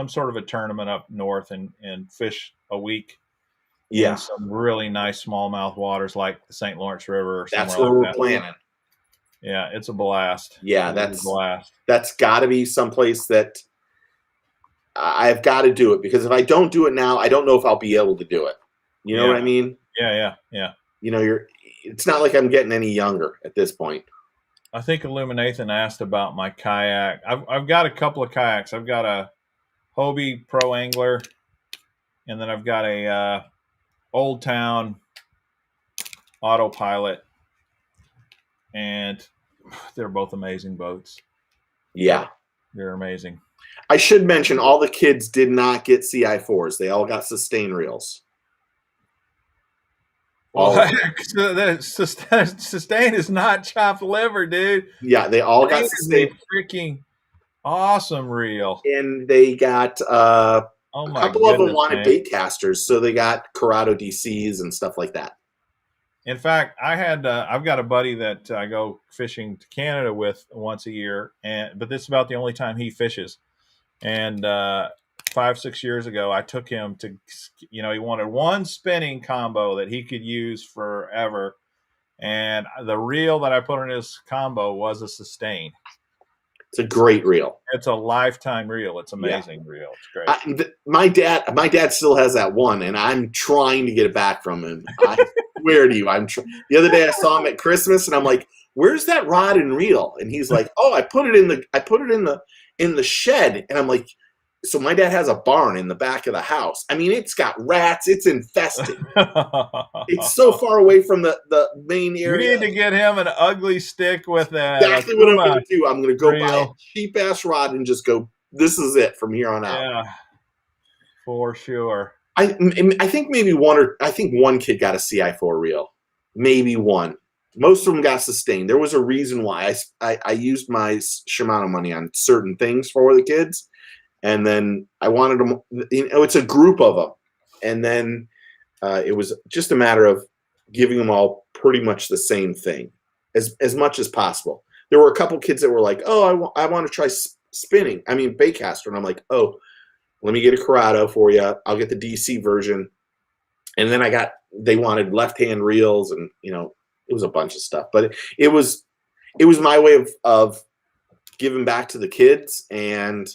sort of a tournament up north and fish a week in some really nice smallmouth waters like the St. Lawrence River or somewhere That's where like we're that. planning. Yeah, it's a blast. Yeah, it's a blast. That's got to be someplace that I've got to do it, because if I don't do it now, I don't know if I'll be able to do it. You know what I mean? Yeah. It's not like I'm getting any younger at this point. I think Illuminathan asked about my kayak. I've got a couple of kayaks. I've got a Hobie Pro Angler, and then I've got a Old Town Autopilot, and they're both amazing boats. Yeah. They're amazing. I should mention all the kids did not get CI4s. They all got sustain reels. Well, sustain is not chopped liver, dude. Yeah, they all got sustain. Freaking awesome reel. And they got a couple of them wanted bait casters, so they got Corrado DCs and stuff like that. In fact, I've got a buddy that I go fishing to Canada with once a year, but this is about the only time he fishes. And 5-6 years ago, I took him to, he wanted one spinning combo that he could use forever. And the reel that I put in his combo was a sustain. It's a great reel. It's a lifetime reel. It's amazing reel. It's great. My dad still has that one, and I'm trying to get it back from him. I swear to you, the other day I saw him at Christmas, and I'm like, "Where's that rod and reel?" And he's like, "Oh, I put it in the shed." And I'm like, so my dad has a barn in the back of the house. I mean, it's got rats. It's infested. It's so far away from the main area. You need to get him an ugly stick with that. Exactly what I'm going to do. I'm going to go buy a cheap-ass rod and just go, this is it from here on out. Yeah, for sure. I think one kid got a CI4 reel. Maybe one. Most of them got sustained. There was a reason why. I used my Shimano money on certain things for the kids. And then I wanted them, it's a group of them. And then it was just a matter of giving them all pretty much the same thing as much as possible. There were a couple kids that were like, oh, I want to try spinning. I mean, baitcaster. And I'm like, oh, let me get a Corrado for you. I'll get the DC version. And then they wanted left-hand reels, and, it was a bunch of stuff. But it was my way of giving back to the kids. And,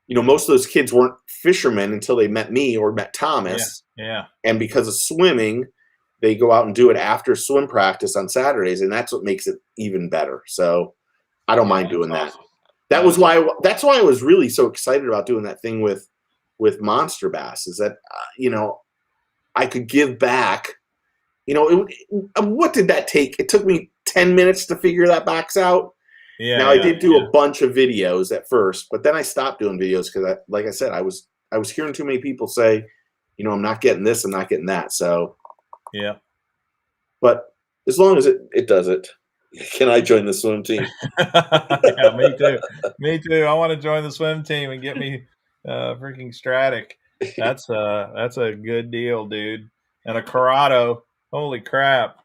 most of those kids weren't fishermen until they met me or met Thomas. Yeah. And because of swimming, they go out and do it after swim practice on Saturdays, and that's what makes it even better. So I don't mind doing that. That's why I was really so excited about doing that thing with Monster Bass, is that I could give back. What did that take? It took me 10 minutes to figure that box out. Yeah, Now I did do a bunch of videos at first, but then I stopped doing videos because, like I said, I was hearing too many people say, I'm not getting this, I'm not getting that. So yeah. but as long as it does it, can I join the swim team? Yeah, me too. Me too. I want to join the swim team and get me freaking Stratic. That's a good deal, dude. And a Corrado. Holy crap.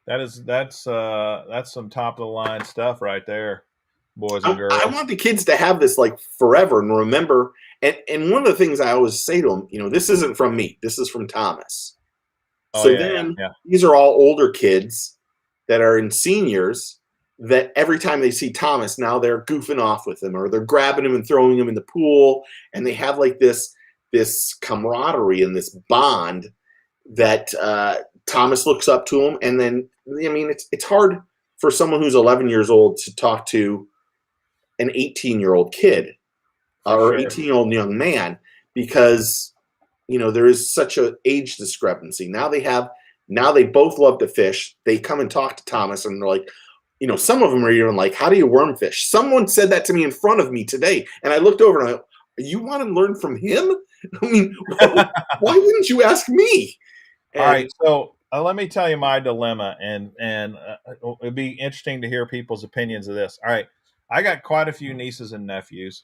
That's some top of the line stuff right there, boys and girls. I want the kids to have this like forever and remember. And one of the things I always say to them, this isn't from me. This is from Thomas. Oh, So yeah. these are all older kids that are in seniors that every time they see Thomas, now they're goofing off with him, or they're grabbing him and throwing him in the pool. And they have like this camaraderie and this bond that Thomas looks up to him. And then, it's hard for someone who's 11 years old to talk to an 18-year-old kid or 18-year-old young man, because there is such an age discrepancy. Now they both love to fish. They come and talk to Thomas, and they're like, some of them are even like, how do you worm fish? Someone said that to me in front of me today, and I looked over and I went, you want to learn from him? Why wouldn't you ask me? All right, so let me tell you my dilemma, and it'd be interesting to hear people's opinions of this. All right, I got quite a few nieces and nephews,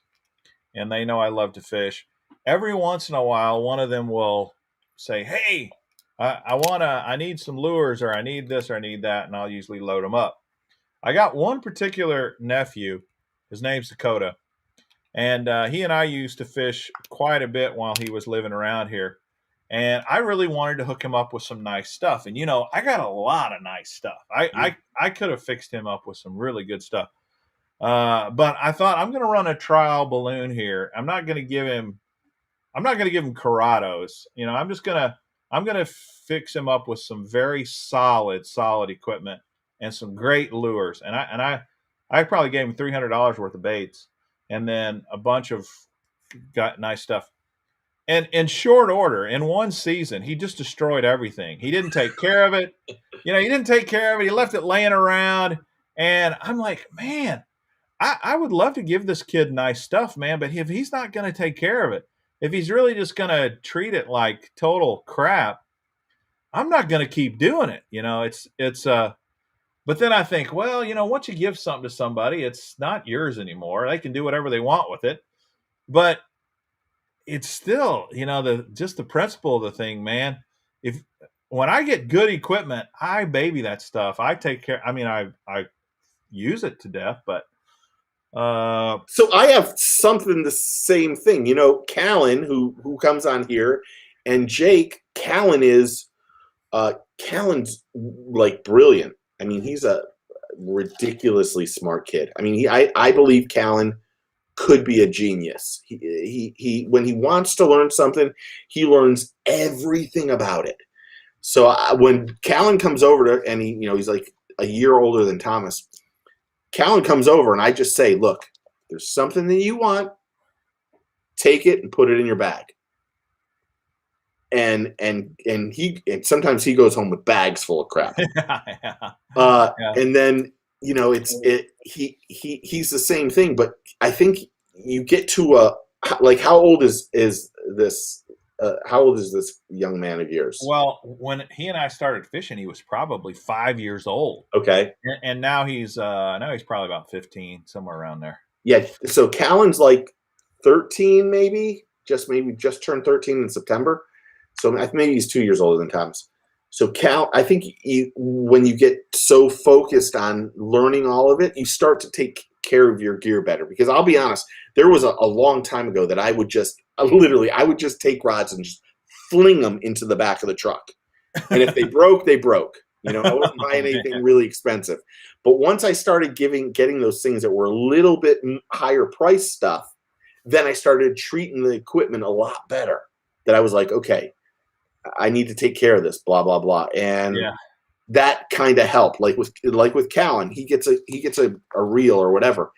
and they know I love to fish. Every once in a while, one of them will say, "Hey, I need some lures, or I need this, or I need that," and I'll usually load them up. I got one particular nephew. His name's Dakota, and he and I used to fish quite a bit while he was living around here. And I really wanted to hook him up with some nice stuff. And, I got a lot of nice stuff. I could have fixed him up with some really good stuff. But I thought, I'm going to run a trial balloon here. I'm not going to give him Corrados. I'm going to fix him up with some very solid equipment and some great lures. And I probably gave him $300 worth of baits, and then a bunch of got nice stuff. And in short order, in one season, he just destroyed everything. He didn't take care of it. He didn't take care of it. He left it laying around. And I'm like, man, I would love to give this kid nice stuff, man. But if he's not going to take care of it, if he's really just going to treat it like total crap, I'm not going to keep doing it. But then I think, well, once you give something to somebody, it's not yours anymore. They can do whatever they want with it. But it's still, the principle of the thing, man. When I get good equipment, I baby that stuff. I take care. I use it to death, but so I have something the same thing. Callan, who comes on here, and Jake. Callan's like brilliant. He's a ridiculously smart kid. I believe Callan could be a genius. He when he wants to learn something, he learns everything about it. So when Callan comes over and he's like a year older than Thomas, Callan comes over and I just say, look, there's something that you want, take it and put it in your bag. And sometimes he goes home with bags full of crap. And then he's the same thing, but I think you get to how old is this young man of yours? Well, when he and I started fishing, he was probably 5 years old. Okay. And now he's probably about 15, somewhere around there. Yeah. So Callan's like 13, maybe just turned 13 in September. So maybe he's 2 years older than Thomas. So I think when you get so focused on learning all of it, you start to take care of your gear better. Because I'll be honest, there was a long time ago that I would just take rods and just fling them into the back of the truck. And if they broke, they broke. I wasn't buying anything really expensive. But once I started getting those things that were a little bit higher price stuff, then I started treating the equipment a lot better. That I was like, okay, I need to take care of this, blah, blah, blah. And that kind of helped. Like with Callan, he gets a reel or whatever.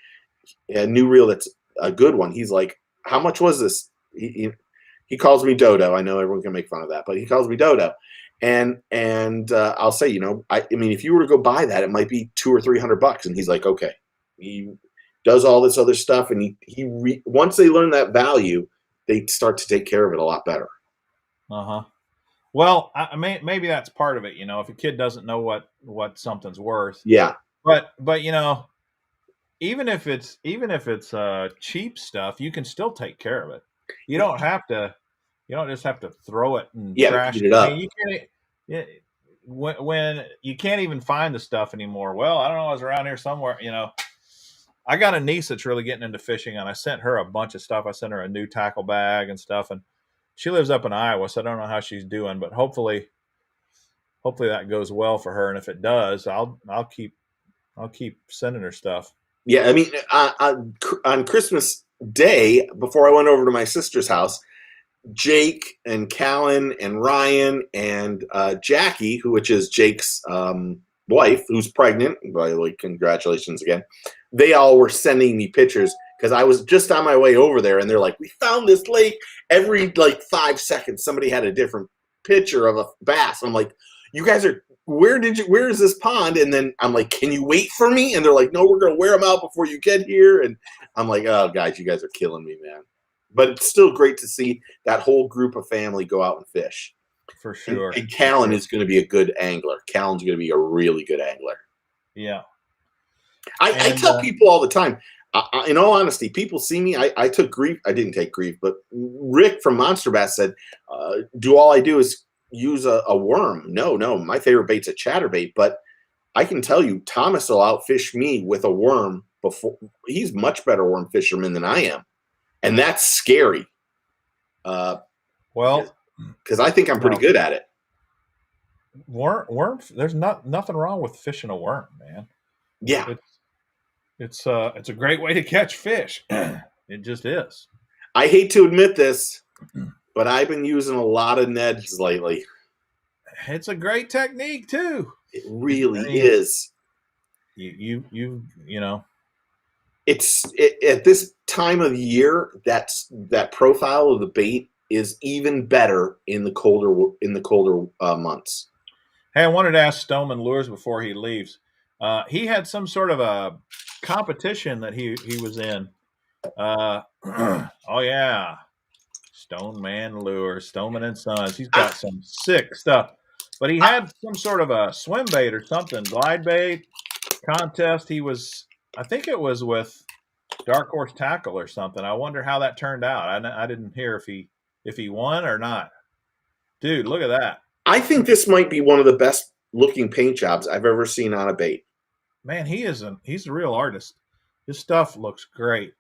a new reel that's a good one. He's like, how much was this? He calls me Dodo. I know everyone can make fun of that, but he calls me Dodo. And I'll say, I mean, if you were to go buy that, it might be $200 or $300. And he's like, okay. He does all this other stuff, and once they learn that value, they start to take care of it a lot better. Well, I mean, maybe that's part of it. If a kid doesn't know what something's worth, yeah. But even if it's cheap stuff, you can still take care of it. You don't have to. You don't just have to throw it and trash it up. I mean, you can't. When you can't even find the stuff anymore. Well, I don't know. I was around here somewhere. I got a niece that's really getting into fishing, and I sent her a bunch of stuff. I sent her a new tackle bag and stuff, and she lives up in Iowa, so I don't know how she's doing, but hopefully that goes well for her. And if it does, I'll keep sending her stuff. Yeah, I mean, on Christmas Day, before I went over to my sister's house, Jake and Callan and Ryan and Jackie, which is Jake's wife, who's pregnant, by the way, congratulations again. They all were sending me pictures because I was just on my way over there, and they're like, we found this lake. Every 5 seconds, somebody had a different picture of a bass. I'm like, you guys are, where is this pond? And then I'm like, can you wait for me? And they're like, no, we're going to wear them out before you get here. And I'm like, oh, guys, you guys are killing me, man. But it's still great to see that whole group of family go out and fish. For sure. And Callan is going to be a good angler. Callan's going to be a really good angler. Yeah. I tell people all the time, in all honesty, people see me. I took grief. I didn't take grief, but Rick from Monster Bass said, do all I do is use a worm? No, my favorite bait's a chatterbait, but I can tell you, Thomas will outfish me with a worm before. He's much better worm fisherman than I am. And that's scary. Well, because I think I'm pretty good at it. Worm. There's nothing wrong with fishing a worm, man. Yeah, it's a great way to catch fish. It just is. I hate to admit this, but I've been using a lot of Neds lately. It's a great technique too. It really is. You know. It's at this time of year that profile of the bait is even better in the colder months. Hey, I wanted to ask Stoneman Lures before he leaves. He had some sort of a competition that he was in. Oh yeah, Stoneman Lures, Stoneman and Sons. He's got some sick stuff. But he had some sort of a swim bait or something, glide bait contest. I think it was with Dark Horse Tackle or something. I wonder how that turned out. I didn't hear if he won or not. Dude, look at that. I think this might be one of the best looking paint jobs I've ever seen on a bait. Man, he's a real artist. His stuff looks great.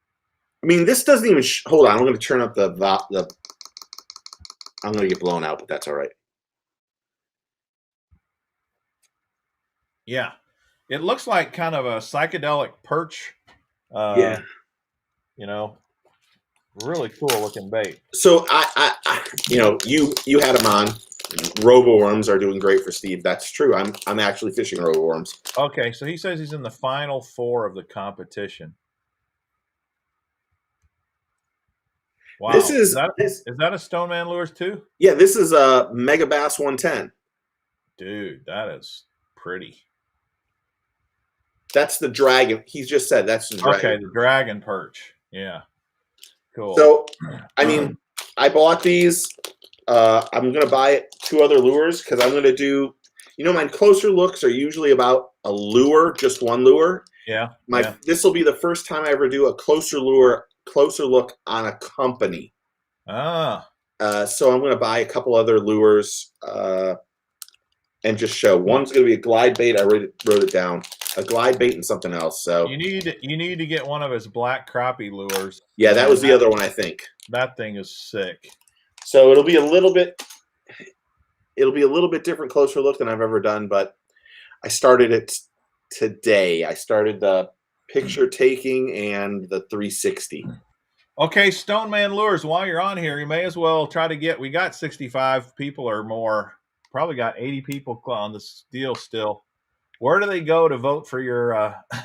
I mean, this doesn't even hold on. I'm going to turn up the I'm going to get blown out, but that's all right. Yeah. It looks like kind of a psychedelic perch. Yeah. Really cool looking bait. So you had them on. Roboworms are doing great for Steve. That's true. I'm actually fishing roboworms. Okay, so he says he's in the final 4 of the competition. Wow. Is that a Stoneman Lures too? Yeah, this is a Mega Bass 110. Dude, that is pretty. That's the dragon. He's just said that's the dragon. Okay, the dragon perch. Yeah. Cool. So, I mean, I bought these. I'm going to buy 2 other lures because I'm going to do, my closer looks are usually about a lure, just one lure. Yeah. This will be the first time I ever do a closer look on a company. Ah. So I'm going to buy a couple other lures and just show. One's going to be a glide bait. I wrote it down. A glide bait and something else. So you need to get one of his black crappie lures. Yeah, that was the other one, I think. That thing is sick. So it'll be a little bit different closer look than I've ever done, but I started it today. I started the picture taking and the 360. Okay, Stoneman Lures, while you're on here, you may as well try to we got 65 people or more, probably got 80 people on this deal still. where do they go to vote for your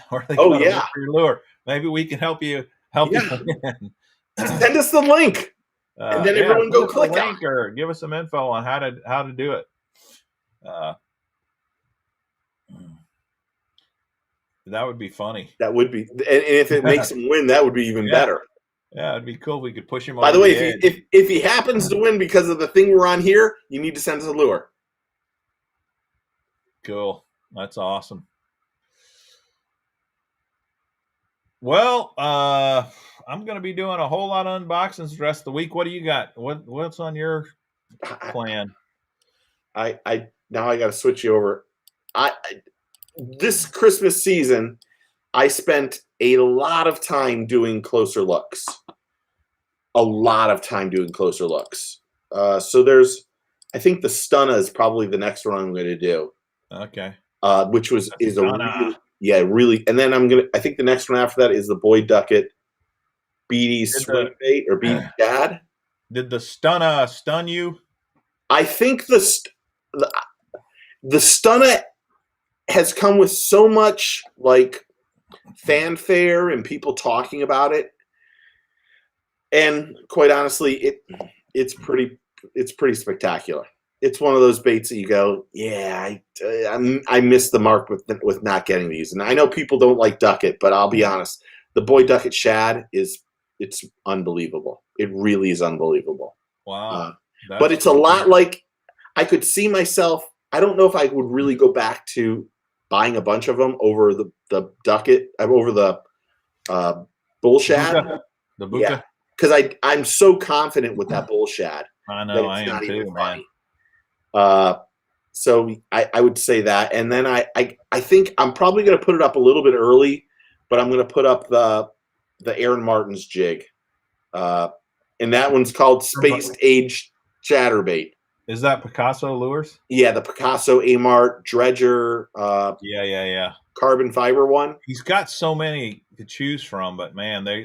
where do they Oh go to vote yeah, for your lure? Maybe we can help you yeah. win. Send us the link, and then Yeah, everyone send go us a click on link it. or give us some info on how to do it. Uh, that would be funny. That would be, and if it makes him win, that would be even Yeah, better. yeah, it'd be cool if we could push him By over the way, the if he edge. if he happens to win because of the thing we're on here, you need to send us a lure. Cool, that's awesome. Well, I'm going to be doing a whole lot of unboxings the rest of the week. What do you got? What's on your plan? I now I got to switch you over. I this Christmas season, I spent a lot of time doing closer looks. A lot of time doing closer looks. So there's, I think the Stunna is probably the next one I'm going to do. Okay. Which is a Stunna. really, and then I think the next one after that is the Boyd Duckett BD Did swing bait or BD Shad. did the Stunna stun you? I think the Stunna has come with so much like fanfare and people talking about it, and quite honestly, it's pretty spectacular. It's one of those baits that you go, yeah, I missed the mark with not getting these. And I know people don't like Duckett, but I'll be honest, the Boyd Duckett Shad it's unbelievable. It really is unbelievable. Wow. But it's a pretty lot cool. like I could see myself. I don't know if I would really go back to buying a bunch of them over the Duckett, over the Bull Shad. The Buka? Yeah, because I'm so confident with that Bull Shad I that know, I it's am not even too, man. funny. So I would say that, and then I think I'm probably going to put it up a little bit early, but I'm going to put up the Aaron Martin's jig, and that one's called Spaced Age Chatterbait. Is that Picasso lures? Yeah, the Picasso Amart Dredger Yeah. carbon fiber one. He's got so many to choose from, but man, they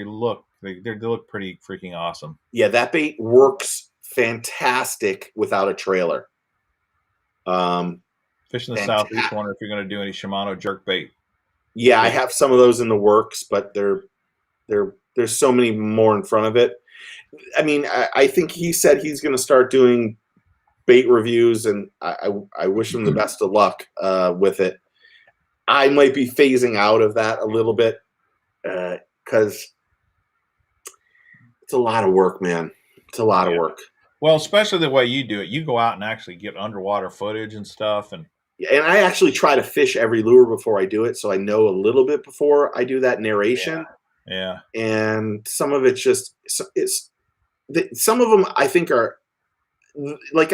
look they look pretty freaking awesome. Yeah, that bait works fantastic without a trailer. Fish in the Southeast, wonder if you're going to do any Shimano jerk bait. Yeah, I have some of those in the works, but there's so many more in front of it. I mean, I think he said he's going to start doing bait reviews, and I wish him the best of luck with it. I might be phasing out of that a little bit because it's a lot of work, man. It's a lot of work. Well, especially the way you do it. You go out and actually get underwater footage and stuff. And I actually try to fish every lure before I do it, so I know a little bit before I do that narration. Yeah. And some of it's just some of them I think are like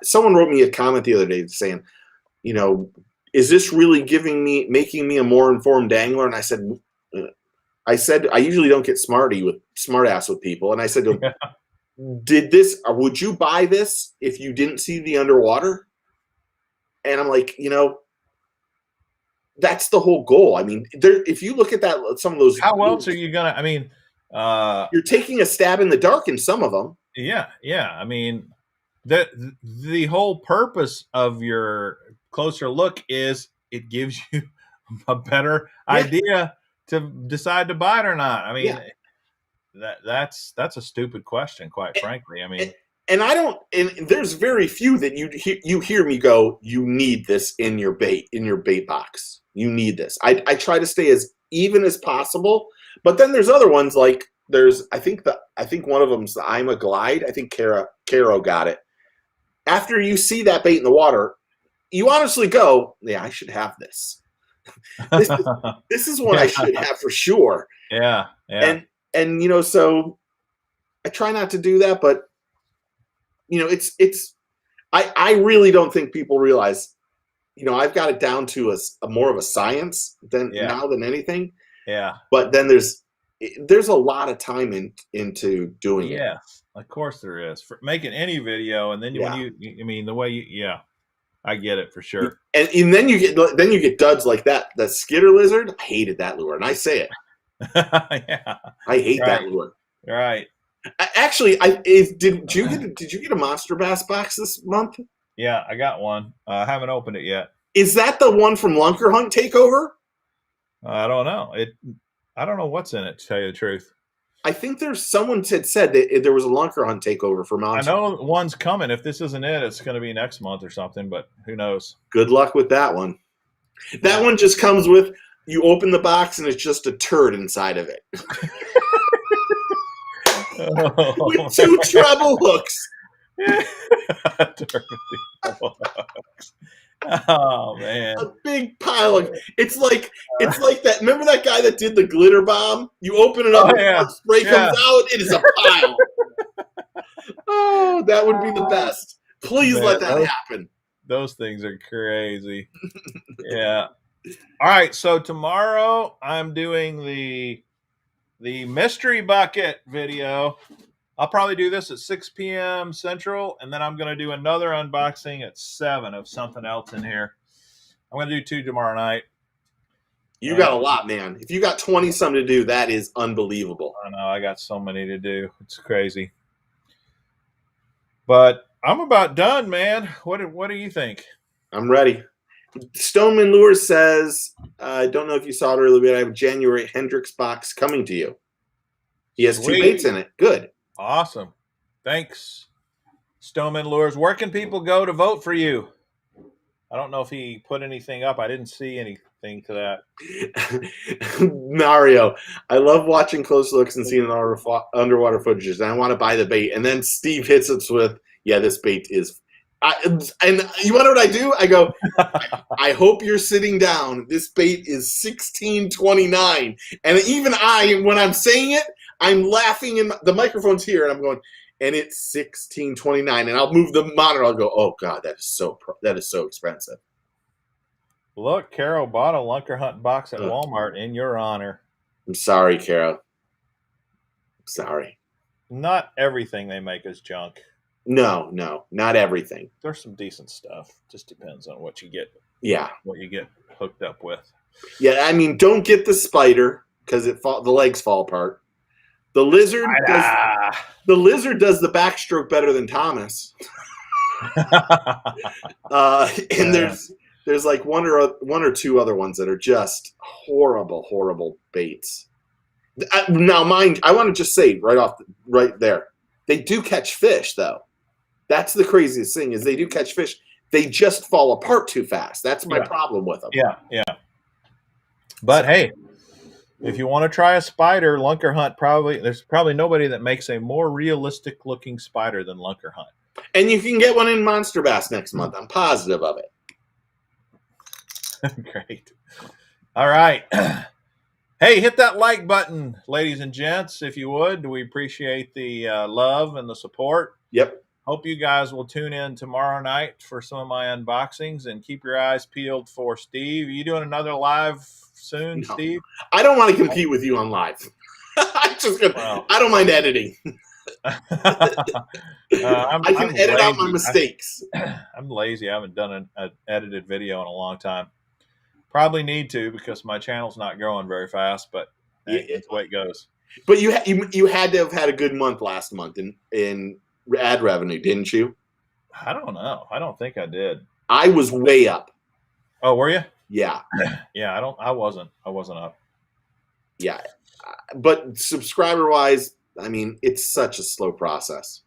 someone wrote me a comment the other day saying, you know, is this really making me a more informed angler? And I said I usually don't get smart ass with people, and I said, would you buy this if you didn't see the underwater? And I'm like, that's the whole goal. I mean, if you look at that, some of those. How else are you gonna? I mean, you're taking a stab in the dark in some of them. Yeah. I mean, the whole purpose of your closer look is it gives you a better idea to decide to buy it or not. I mean, that's a stupid question, quite frankly. I mean, and I don't. And there's very few that you hear me go, you need this in your bait box. You need this. I try to stay as even as possible, but then there's other ones like I think one of them's the I'm a Glide. I think Caro got it. After you see that bait in the water, you honestly go, yeah, I should have this. This is one I should have for sure. Yeah. And so I try not to do that, but I really don't think people realize, I've got it down to a more of a science now than anything. Yeah. But then there's a lot of time into doing it. Yes, of course there is. For making any video, and then I mean, the way I get it for sure. And then you get duds like that. The skitter lizard, I hated that lure, and I say it. Yeah, I hate that lure. Right. Actually, did you get a monster bass box this month? Yeah, I got one. I haven't opened it yet. Is that the one from Lunker Hunt Takeover? I don't know. I don't know what's in it, to tell you the truth. I think there's someone said that there was a Lunker Hunt Takeover for I Monster. know one's coming. If this isn't it, it's going to be next month or something, but who knows? Good luck with that one. That one just comes with, you open the box and it's just a turd inside of it. With 2 treble hooks. Oh man, a big pile of it's like that. Remember that guy that did the glitter bomb? You open it up and spray comes out, it is a pile. Oh, that would be the best. Please let that happen. Those things are crazy. Yeah. All right, so tomorrow I'm doing the mystery bucket video. I'll probably do this at 6 p.m. Central, and then I'm going to do another unboxing at 7 of something else in here. I'm going to do 2 tomorrow night. You got a lot, man. If you got 20-something to do, that is unbelievable. I know. I got so many to do. It's crazy. But I'm about done, man. What do you think? I'm ready. Stoneman Lures says, I don't know if you saw it earlier, but I have a January Hendrix box coming to you. He has Sweet. 2 baits in it. Good. Awesome. Thanks, Stoneman Lures. Where can people go to vote for you? I don't know if he put anything up. I didn't see anything to that. Mario, I love watching close looks and seeing underwater footages, and I want to buy the bait. And then Steve hits us with, yeah, this bait is... and you want to know what I do? I go, I hope you're sitting down. This bait is $16.29. And even when I'm saying it, I'm laughing, in the microphone's here, and I'm going, and it's $16.29. And I'll move the monitor. I'll go, oh God, that is so expensive. Look, Carol bought a Lunker Hunt box at Walmart in your honor. I'm sorry, Carol. I'm sorry. Not everything they make is junk. No, not everything. There's some decent stuff. Just depends on what you get. Yeah. What you get hooked up with. Yeah, I mean, don't get the spider because the legs fall apart. The lizard does the backstroke better than Thomas. And there's like one or 2 other ones that are just horrible baits. Now, mind, I want to just say right there, they do catch fish though. That's the craziest thing is they do catch fish. They just fall apart too fast. That's my problem with them. Yeah. But hey, if you want to try a spider, Lunker Hunt there's probably nobody that makes a more realistic looking spider than Lunker Hunt. And you can get one in Monster Bass next month. I'm positive of it. Great. All right. Hey, hit that like button, ladies and gents, if you would. We appreciate the love and the support. Yep. Hope you guys will tune in tomorrow night for some of my unboxings and keep your eyes peeled for Steve. Are you doing another live soon, No. Steve? I don't want to compete with you on live. I don't mind editing. I can edit out my mistakes. I'm lazy. I haven't done an edited video in a long time. Probably need to because my channel's not growing very fast, but that's the way it goes. But you had to have had a good month last month in ad revenue, didn't you? I don't know. I don't think I did. I was way up. Oh, were you? Yeah. Yeah, I wasn't up. Yeah. But subscriber wise, I mean, it's such a slow process.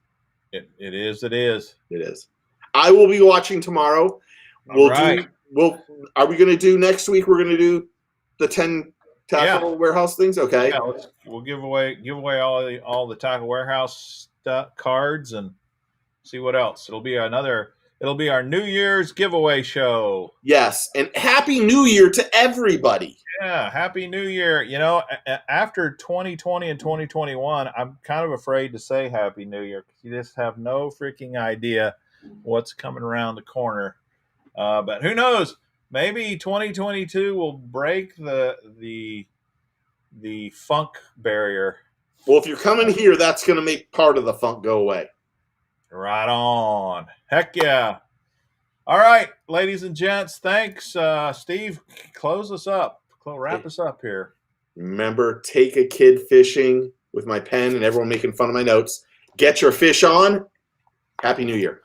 It is. I will be watching tomorrow. Right. Are we going to do next week? We're going to do the 10 tackle warehouse things. Okay. Yeah, we'll give away all the tackle warehouse cards and see what else. It'll be our New Year's giveaway show. Yes, and Happy New Year to everybody. Yeah, Happy New Year. You know, after 2020 and 2021, I'm kind of afraid to say Happy New Year because you just have no freaking idea what's coming around the corner. But who knows? Maybe 2022 will break the funk barrier. Well, if you're coming here, that's going to make part of the funk go away. Right on. Heck yeah. All right, ladies and gents, thanks. Steve, close us up. Wrap us up here. Remember, take a kid fishing with my pen and everyone making fun of my notes. Get your fish on. Happy New Year.